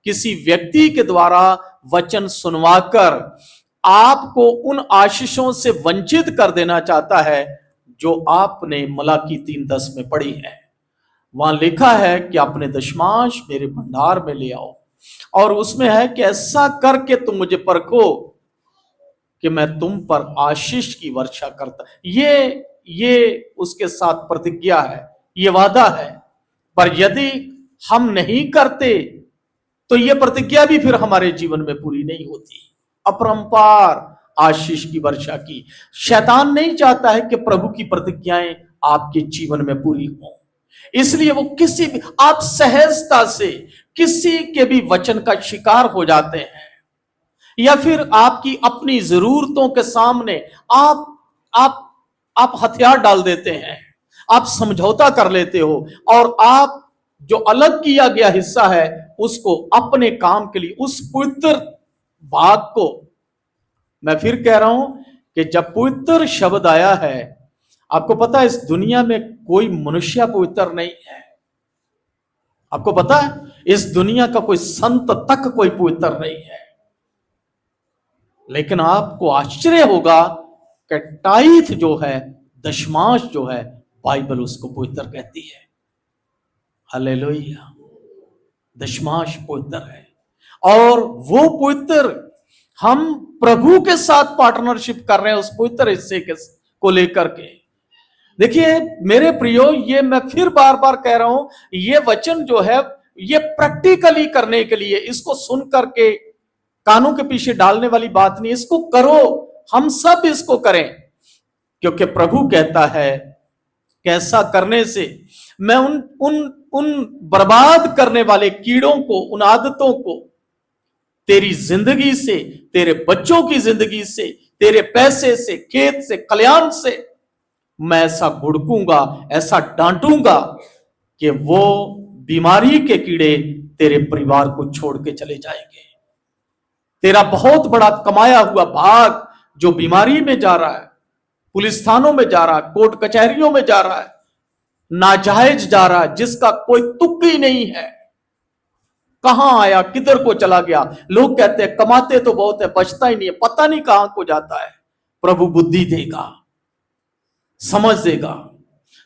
किसी व्यक्ति के द्वारा वचन सुनवाकर आपको उन आशीषों से वंचित कर देना चाहता है जो आपने मलाकी 3:10 में पढ़ी है। वहां लिखा है कि अपने दशमांश मेरे भंडार में ले आओ, और उसमें है कि ऐसा करके तुम मुझे परखो कि मैं तुम पर आशीष की वर्षा करता। ये उसके साथ प्रतिज्ञा है, ये वादा है। पर यदि हम नहीं करते तो ये प्रतिज्ञा भी फिर हमारे जीवन में पूरी नहीं होती। अपरंपार आशीष की वर्षा की शैतान नहीं चाहता है कि प्रभु की प्रतिज्ञाएं आपके जीवन में पूरी हों। इसलिए वो किसी भी, आप सहजता से किसी के भी वचन का शिकार हो जाते हैं, या फिर आपकी अपनी जरूरतों के सामने आप हथियार डाल देते हैं, आप समझौता कर लेते हो, और आप जो अलग किया गया हिस्सा है उसको अपने काम के लिए, उस पवित्र भाग को, मैं फिर कह रहा हूं कि जब पवित्र शब्द आया है, आपको पता है इस दुनिया में कोई मनुष्य पवित्र नहीं है। आपको पता है इस दुनिया का कोई संत तक कोई पवित्र नहीं है। लेकिन आपको आश्चर्य होगा कि टाइथ जो है, दशमांश जो है, बाइबल उसको पवित्र कहती है। हालेलुया, दशमांश पवित्र है। और वो पवित्र, हम प्रभु के साथ पार्टनरशिप कर रहे हैं उस पवित्र हिस्से को लेकर के। देखिए मेरे प्रियो, ये मैं फिर बार बार कह रहा हूं, ये वचन जो है ये प्रैक्टिकली करने के लिए, इसको सुन करके कानों के पीछे डालने वाली बात नहीं, इसको करो, हम सब इसको करें, क्योंकि प्रभु कहता है कैसा करने से मैं उन उन उन बर्बाद करने वाले कीड़ों को, उन आदतों को तेरी जिंदगी से, तेरे बच्चों की जिंदगी से, तेरे पैसे से, खेत से, कल्याण से मैं ऐसा घुड़कूंगा, ऐसा डांटूंगा कि वो बीमारी के कीड़े तेरे परिवार को छोड़ के चले जाएंगे। तेरा बहुत बड़ा कमाया हुआ भाग जो बीमारी में जा रहा है, पुलिस थानों में जा रहा है, कोर्ट कचहरियों में जा रहा है, नाजायज जा रहा है, जिसका कोई तुक ही नहीं है, कहां आया किधर को चला गया। लोग कहते हैं कमाते तो बहुत है, बचता ही नहीं है, पता नहीं कहां को जाता है। प्रभु बुद्धि देगा, समझ देगा।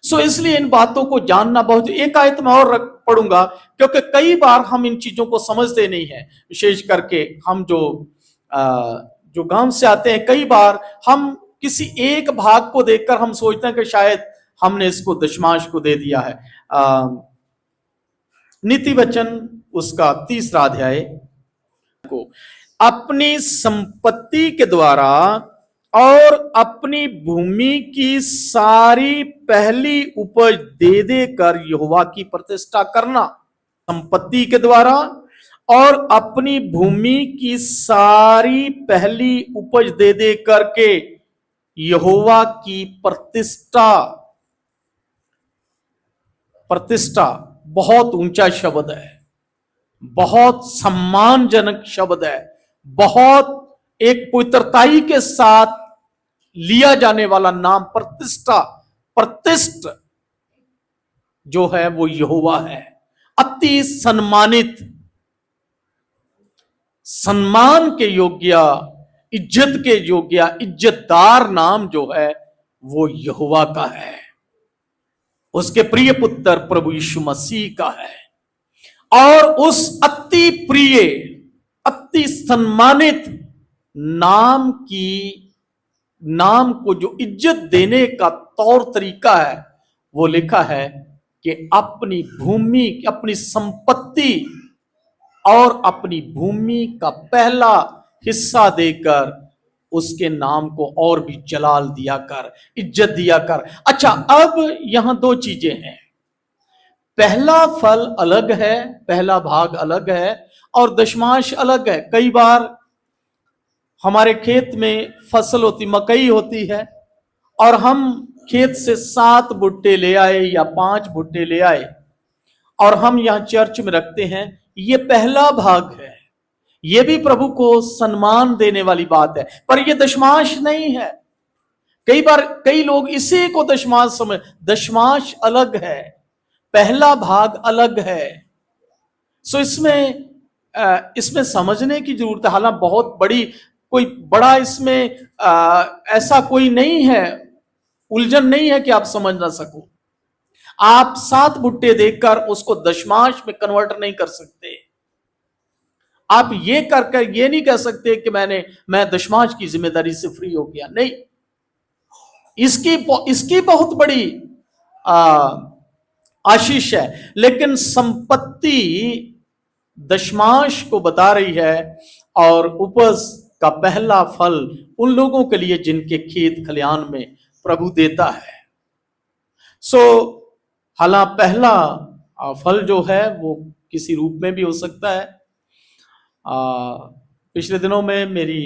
सो इसलिए इन बातों को जानना बहुत। एक आयत में और पढ़ूंगा, क्योंकि कई बार हम इन चीजों को समझते नहीं है, विशेष करके हम जो गांव से आते हैं, कई बार हम किसी एक भाग को देखकर हम सोचते हैं कि शायद हमने इसको दशमांश को दे दिया है। नीति वचन उसका 3 अध्याय को अपनी संपत्ति के द्वारा और अपनी भूमि की सारी पहली उपज दे देकर यहोवा की प्रतिष्ठा करना। संपत्ति के द्वारा और अपनी भूमि की सारी पहली उपज दे दे करके यहोवा की प्रतिष्ठा। प्रतिष्ठा बहुत ऊंचा शब्द है, बहुत सम्मानजनक शब्द है, बहुत एक पवित्रताई के साथ लिया जाने वाला नाम प्रतिष्ठा। प्रतिष्ठ जो है वो यहोवा है, अति सम्मानित, सम्मान के योग्य, इज्जत के योग्य, इज्जतदार नाम जो है वो यहोवा का है, उसके प्रिय पुत्र प्रभु यीशु मसीह का है। और उस अति प्रिय, अति सम्मानित नाम को जो इज्जत देने का तौर तरीका है, वो लिखा है कि अपनी भूमि, अपनी संपत्ति और अपनी भूमि का पहला हिस्सा देकर उसके नाम को और भी जलाल दिया कर, इज्जत दिया कर। अच्छा, अब यहां 2 चीजें हैं, पहला फल अलग है, पहला भाग अलग है और दशमांश अलग है। कई बार हमारे खेत में फसल होती, मकई होती है, और हम खेत से 7 भुट्टे ले आए या 5 भुट्टे ले आए और हम यहां चर्च में रखते हैं, ये पहला भाग है, ये भी प्रभु को सम्मान देने वाली बात है, पर यह दशमांश नहीं है। कई बार कई लोग इसी को दशमांश समझ, दशमांश अलग है, पहला भाग अलग है। सो इसमें समझने की जरूरत है। हालांकि बहुत बड़ी, कोई बड़ा इसमें ऐसा कोई नहीं है, उलझन नहीं है कि आप समझ ना सको। आप 7 भुट्टे देखकर उसको दशमांश में कन्वर्ट नहीं कर सकते। आप ये करकर ये नहीं कह सकते कि मैं दशमांश की जिम्मेदारी से फ्री हो गया, नहीं। इसकी बहुत बड़ी आशीष है, लेकिन संपत्ति दशमांश को बता रही है और उपज का पहला फल उन लोगों के लिए जिनके खेत खलिहान में प्रभु देता है। सो हालांकि पहला फल जो है वो किसी रूप में भी हो सकता है। पिछले दिनों में मेरी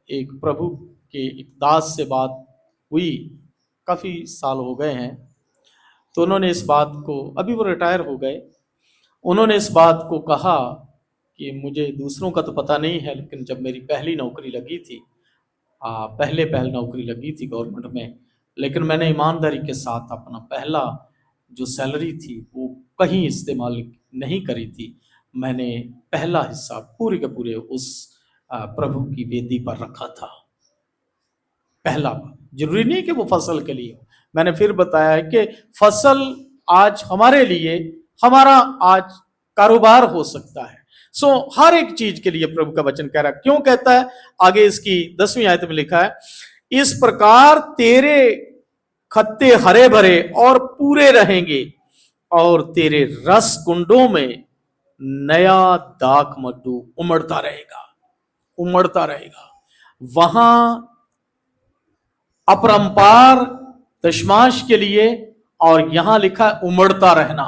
एक प्रभु के एक दास से बात हुई, काफ़ी साल हो गए हैं, तो उन्होंने इस बात को, अभी वो रिटायर हो गए, उन्होंने इस बात को कहा कि मुझे दूसरों का तो पता नहीं है, लेकिन जब मेरी पहली नौकरी लगी थी, पहले नौकरी लगी थी गवर्नमेंट में, लेकिन मैंने ईमानदारी के साथ अपना पहला जो सैलरी थी वो कहीं इस्तेमाल नहीं करी थी। मैंने पहला हिस्सा पूरे के पूरे उस प्रभु की वेदी पर रखा था। पहला, जरूरी नहीं कि वो फसल के लिए हो। मैंने फिर बताया है कि फसल आज हमारे लिए, हमारा आज कारोबार हो सकता है। सो हर एक चीज के लिए प्रभु का वचन कह रहा है। क्यों कहता है? आगे इसकी 10वीं आयत में लिखा है इस प्रकार तेरे खत्ते हरे भरे और पूरे रहेंगे और तेरे रस कुंडों में नया दाख मधु उमड़ता रहेगा, उमड़ता रहेगा। वहां अपरंपार दशमांश के लिए, और यहां लिखा है उमड़ता रहना,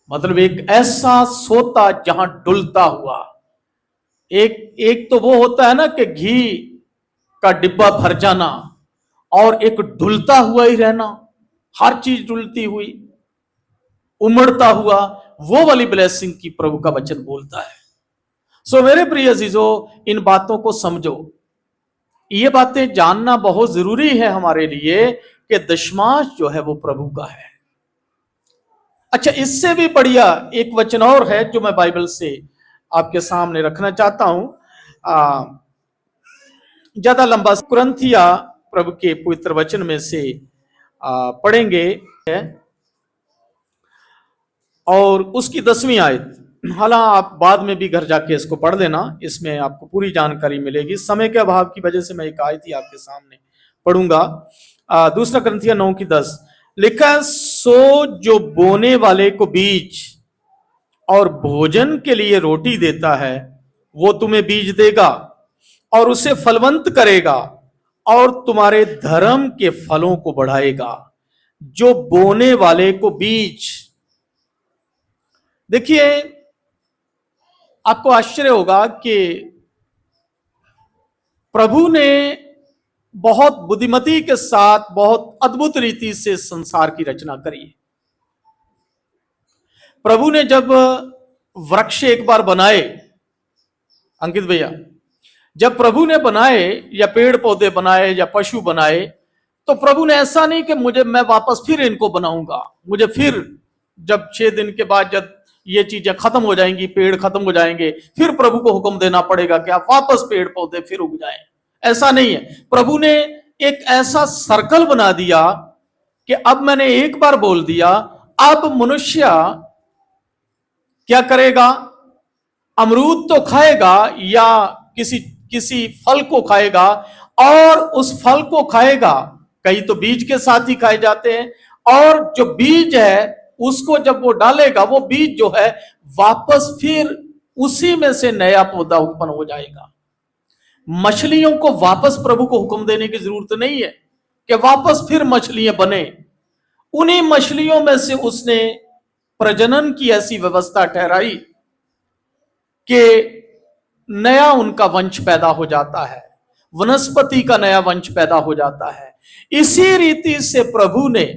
मतलब एक ऐसा सोता जहां डुलता हुआ। एक तो वो होता है ना कि घी का डिब्बा भर जाना, और एक डुलता हुआ ही रहना, हर चीज डुलती हुई, उमड़ता हुआ, वो वाली ब्लेसिंग की प्रभु का वचन बोलता है। सो मेरे प्रिय अजीजों, इन बातों को समझो, ये बातें जानना बहुत जरूरी है हमारे लिए कि दशमांश जो है वो प्रभु का है। अच्छा, इससे भी बढ़िया एक वचन और है जो मैं बाइबल से आपके सामने रखना चाहता हूं। ज्यादा लंबा, कुरिन्थिया प्रभु के पवित्र वचन में से पढ़ेंगे, और उसकी 10वीं आयत। हालांकि आप बाद में भी घर जाके इसको पढ़ लेना, इसमें आपको पूरी जानकारी मिलेगी। समय के अभाव की वजह से मैं एक आयत ही आपके सामने पढ़ूंगा। 2 कुरिन्थिया 9:10 लिखा है, सो जो बोने वाले को बीज और भोजन के लिए रोटी देता है, वो तुम्हें बीज देगा और उसे फलवंत करेगा और तुम्हारे धर्म के फलों को बढ़ाएगा। जो बोने वाले को बीज, देखिए आपको आश्चर्य होगा कि प्रभु ने बहुत बुद्धिमती के साथ बहुत अद्भुत रीति से संसार की रचना करी। प्रभु ने जब वृक्ष एक बार बनाए, अंकित भैया, जब प्रभु ने बनाए या पेड़ पौधे बनाए या पशु बनाए, तो प्रभु ने ऐसा नहीं कि मैं वापस फिर इनको बनाऊंगा, मुझे फिर जब 6 दिन के बाद जब ये चीजें खत्म हो जाएंगी, पेड़ खत्म हो जाएंगे, फिर प्रभु को हुक्म देना पड़ेगा कि आप वापस पेड़ पौधे फिर उग जाएं। ऐसा नहीं है। प्रभु ने एक ऐसा सर्कल बना दिया कि अब मैंने एक बार बोल दिया, अब मनुष्य क्या करेगा, अमरूद तो खाएगा या किसी फल को खाएगा, और उस फल को खाएगा, कई तो बीज के साथ ही खाए जाते हैं, और जो बीज है उसको जब वो डालेगा, वो बीज जो है वापस फिर उसी में से नया पौधा उत्पन्न हो जाएगा। मछलियों को वापस प्रभु को हुक्म देने की जरूरत नहीं है कि वापस फिर मछलियां बने। उन्हीं मछलियों में से उसने प्रजनन की ऐसी व्यवस्था ठहराई कि नया उनका वंश पैदा हो जाता है, वनस्पति का नया वंश पैदा हो जाता है। इसी रीति से प्रभु ने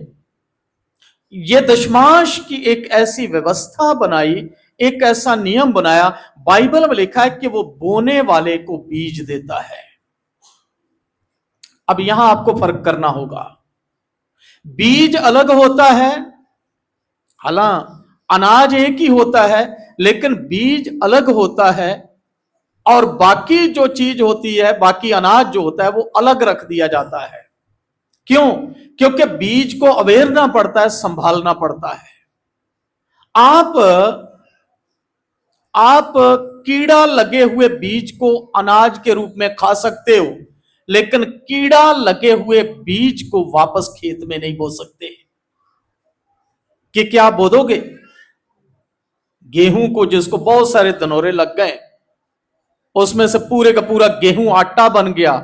ये दशमांश की एक ऐसी व्यवस्था बनाई, एक ऐसा नियम बनाया। बाइबल में लिखा है कि वो बोने वाले को बीज देता है। अब यहां आपको फर्क करना होगा, बीज अलग होता है, हालांकि अनाज एक ही होता है, लेकिन बीज अलग होता है, और बाकी जो चीज होती है, बाकी अनाज जो होता है वो अलग रख दिया जाता है। क्यों? क्योंकि बीज को अवेरना पड़ता है, संभालना पड़ता है। आप कीड़ा लगे हुए बीज को अनाज के रूप में खा सकते हो, लेकिन कीड़ा लगे हुए बीज को वापस खेत में नहीं बो सकते। कि क्या बो दोगे? गेहूं को जिसको बहुत सारे दनोरे लग गए, उसमें से पूरे का पूरा गेहूं आटा बन गया,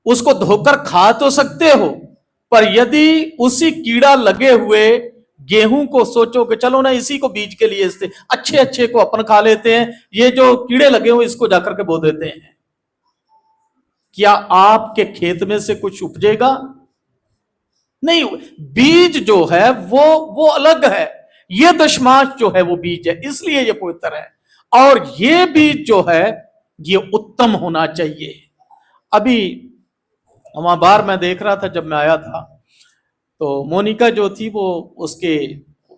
उसको धोकर खा तो सकते हो, पर यदि उसी कीड़ा लगे हुए गेहूं को सोचो कि चलो ना इसी को बीज के लिए इससे अच्छे को अपन खा लेते हैं, ये जो कीड़े लगे हुए इसको जाकर के बो देते हैं, क्या आपके खेत में से कुछ उपजेगा? नहीं। बीज जो है वो अलग है, ये दशमांश जो है वो बीज है, इसलिए ये पवित्र है, और ये बीज जो है ये उत्तम होना चाहिए। अभी वहां बाहर मैं देख रहा था, जब मैं आया था तो मोनिका जो थी वो उसके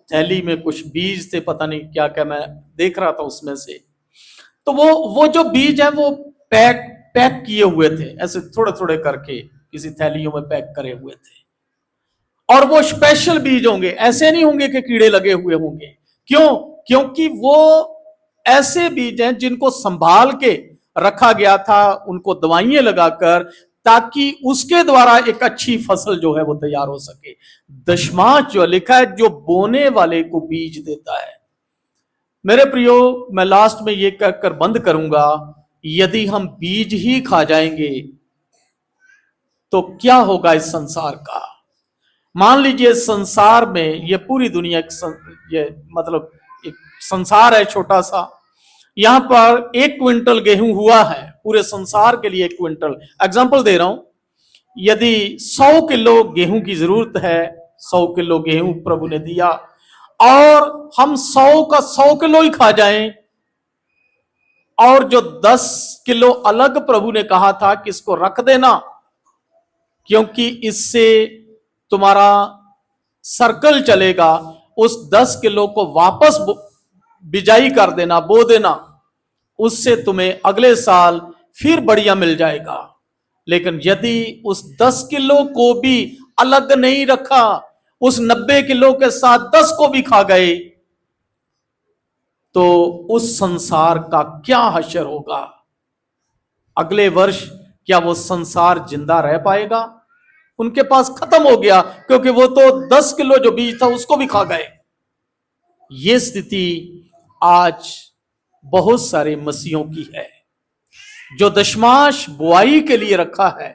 थैली में कुछ बीज थे, पता नहीं क्या क्या मैं देख रहा था उसमें से, तो वो जो बीज है वो पैक किए हुए थे, ऐसे थोड़े थोड़े करके किसी थैलियों में पैक करे हुए थे, और वो स्पेशल बीज होंगे, ऐसे नहीं होंगे कि कीड़े लगे हुए होंगे। क्यों? क्योंकि वो ऐसे बीज हैं जिनको संभाल के रखा गया था, उनको दवाइयां लगाकर, ताकि उसके द्वारा एक अच्छी फसल जो है वो तैयार हो सके। दशमांश जो लिखा है, जो बोने वाले को बीज देता है। मेरे प्रियो, मैं लास्ट में ये कहकर बंद करूंगा, यदि हम बीज ही खा जाएंगे तो क्या होगा इस संसार का। मान लीजिए संसार में, ये पूरी दुनिया ये मतलब एक संसार है छोटा सा, यहां पर 1 क्विंटल गेहूं हुआ है, पूरे संसार के लिए 1 क्विंटल। एग्जांपल दे रहा हूं, यदि 100 किलो गेहूं की जरूरत है, 100 किलो गेहूं प्रभु ने दिया, और हम 100 का 100 किलो ही खा जाएं, और जो 10 किलो अलग प्रभु ने कहा था कि इसको रख देना, क्योंकि इससे तुम्हारा सर्कल चलेगा, उस 10 किलो को वापस बिजाई कर देना, बो देना, उससे तुम्हें अगले साल फिर बढ़िया मिल जाएगा। लेकिन यदि उस 10 किलो को भी अलग नहीं रखा, उस 90 किलो के साथ 10 को भी खा गए, तो उस संसार का क्या हश्र होगा। अगले वर्ष क्या वो संसार जिंदा रह पाएगा? उनके पास खत्म हो गया, क्योंकि वो तो 10 किलो जो बीज था उसको भी खा गए। ये स्थिति आज बहुत सारे मसीहों की है, जो दशमांश बुआई के लिए रखा है,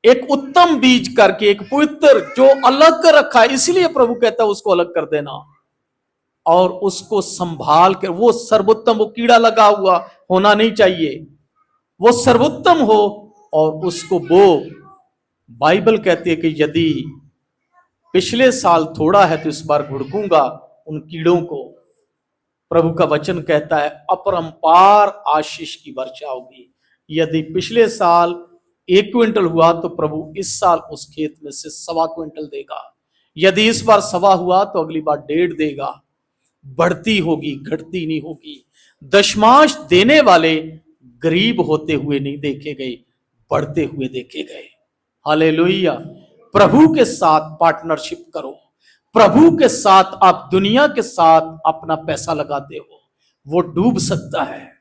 एक उत्तम बीज करके, एक पवित्र जो अलग कर रखा है, इसलिए प्रभु कहता है उसको अलग कर देना और उसको संभाल कर, वो सर्वोत्तम, वो कीड़ा लगा हुआ होना नहीं चाहिए, वो सर्वोत्तम हो, और उसको बो। बाइबल कहती है कि यदि पिछले साल थोड़ा है तो इस बार घुड़कूंगा उन कीड़ों को। प्रभु का वचन कहता है अपरंपार आशीष की वर्षा होगी। यदि पिछले साल 1 क्विंटल हुआ तो प्रभु इस साल उस खेत में से 1.25 क्विंटल देगा। यदि इस बार 1.25 हुआ तो अगली बार 1.5 देगा। बढ़ती होगी, घटती नहीं होगी। दशमांश देने वाले गरीब होते हुए नहीं देखे गए, बढ़ते हुए देखे गए। हालेलुया। प्रभु के साथ पार्टनरशिप करो। प्रभु के साथ, आप दुनिया के साथ अपना पैसा लगाते हो, वो डूब सकता है,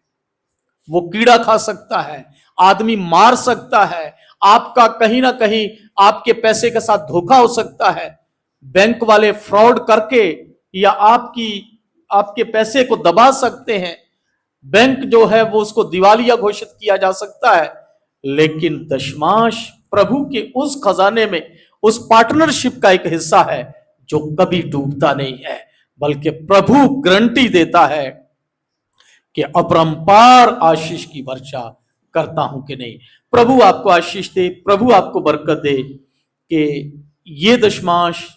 वो कीड़ा खा सकता है, आदमी मार सकता है, आपका कहीं ना कहीं आपके पैसे के साथ धोखा हो सकता है, बैंक वाले फ्रॉड करके या आपके पैसे को दबा सकते हैं, बैंक जो है वो उसको दिवालिया घोषित किया जा सकता है। लेकिन दशमांश प्रभु के उस खजाने में, उस पार्टनरशिप का एक हिस्सा है जो कभी डूबता नहीं है, बल्कि प्रभु गारंटी देता है कि अपरंपार आशीष की वर्षा करता हूं कि नहीं। प्रभु आपको आशीष दे, प्रभु आपको बरकत दे कि ये दशमांश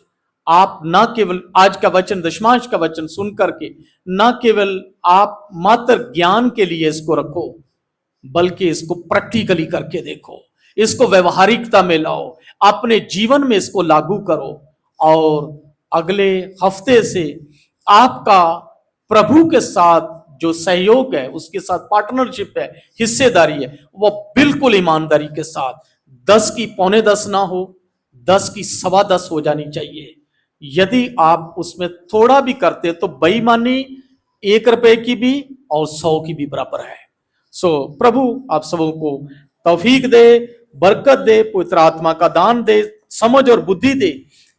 आप ना केवल आज का वचन, दशमांश का वचन सुन करके ना केवल आप मात्र ज्ञान के लिए इसको रखो, बल्कि इसको प्रैक्टिकली करके देखो, इसको व्यवहारिकता में लाओ, अपने जीवन में इसको लागू करो, और अगले हफ्ते से आपका प्रभु के साथ जो सहयोग है, उसके साथ पार्टनरशिप है, हिस्सेदारी है, वो बिल्कुल ईमानदारी के साथ 10 की 10.25 ना हो, 10 की 10.25 हो जानी चाहिए। यदि आप उसमें थोड़ा भी करते तो बेईमानी 1 रुपए की भी और 100 की भी बराबर है। प्रभु आप सबों को तौफीक दे, बरकत दे, पवित्र आत्मा का दान दे, समझ और बुद्धि दे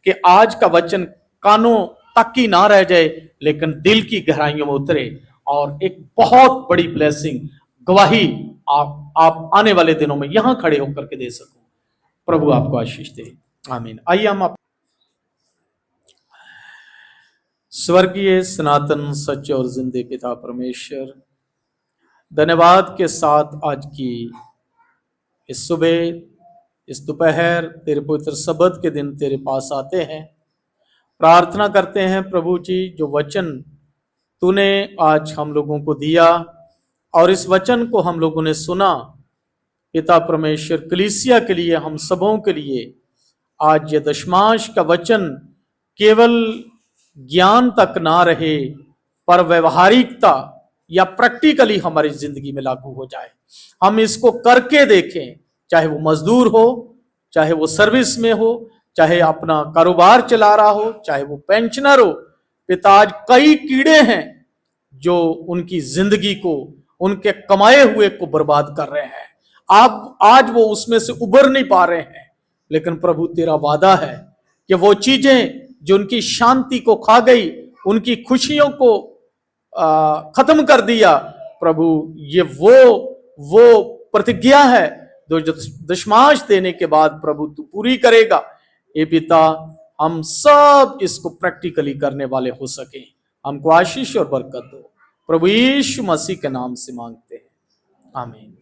कि आज का वचन कानों तक ही ना रह जाए, लेकिन दिल की गहराइयों में उतरे और एक बहुत बड़ी ब्लेसिंग, गवाही आप आने वाले दिनों में यहां खड़े होकर के दे सको। प्रभु आपको आशीष दे। आमीन। आइए हम स्वर्गीय सनातन सच और जिंदे पिता परमेश्वर, धन्यवाद के साथ आज की इस सुबह, इस दोपहर तेरे पवित्र शब्द के दिन तेरे पास आते हैं, प्रार्थना करते हैं प्रभु जी, जो वचन तूने आज हम लोगों को दिया और इस वचन को हम लोगों ने सुना, पिता परमेश्वर कलीसिया के लिए, हम सबों के लिए आज ये दशमांश का वचन केवल ज्ञान तक ना रहे, पर व्यवहारिकता या प्रैक्टिकली हमारी जिंदगी में लागू हो जाए। हम इसको करके देखें, चाहे वो मजदूर हो, चाहे वो सर्विस में हो, चाहे अपना कारोबार चला रहा हो, चाहे वो पेंशनर हो। पिता आज कई कीड़े हैं जो उनकी जिंदगी को, उनके कमाए हुए को बर्बाद कर रहे हैं। आप आज वो उसमें से उबर नहीं पा रहे हैं, लेकिन प्रभु तेरा वादा है कि वो चीजें जो उनकी शांति को खा गई, उनकी खुशियों को खत्म कर दिया, प्रभु ये वो प्रतिज्ञा है जो दशमांश देने के बाद प्रभु तू पूरी करेगा। ये पिता, हम सब इसको प्रैक्टिकली करने वाले हो सके, हमको आशीष और बरकत दो। प्रभु यीशु मसीह के नाम से मांगते हैं, आमीन।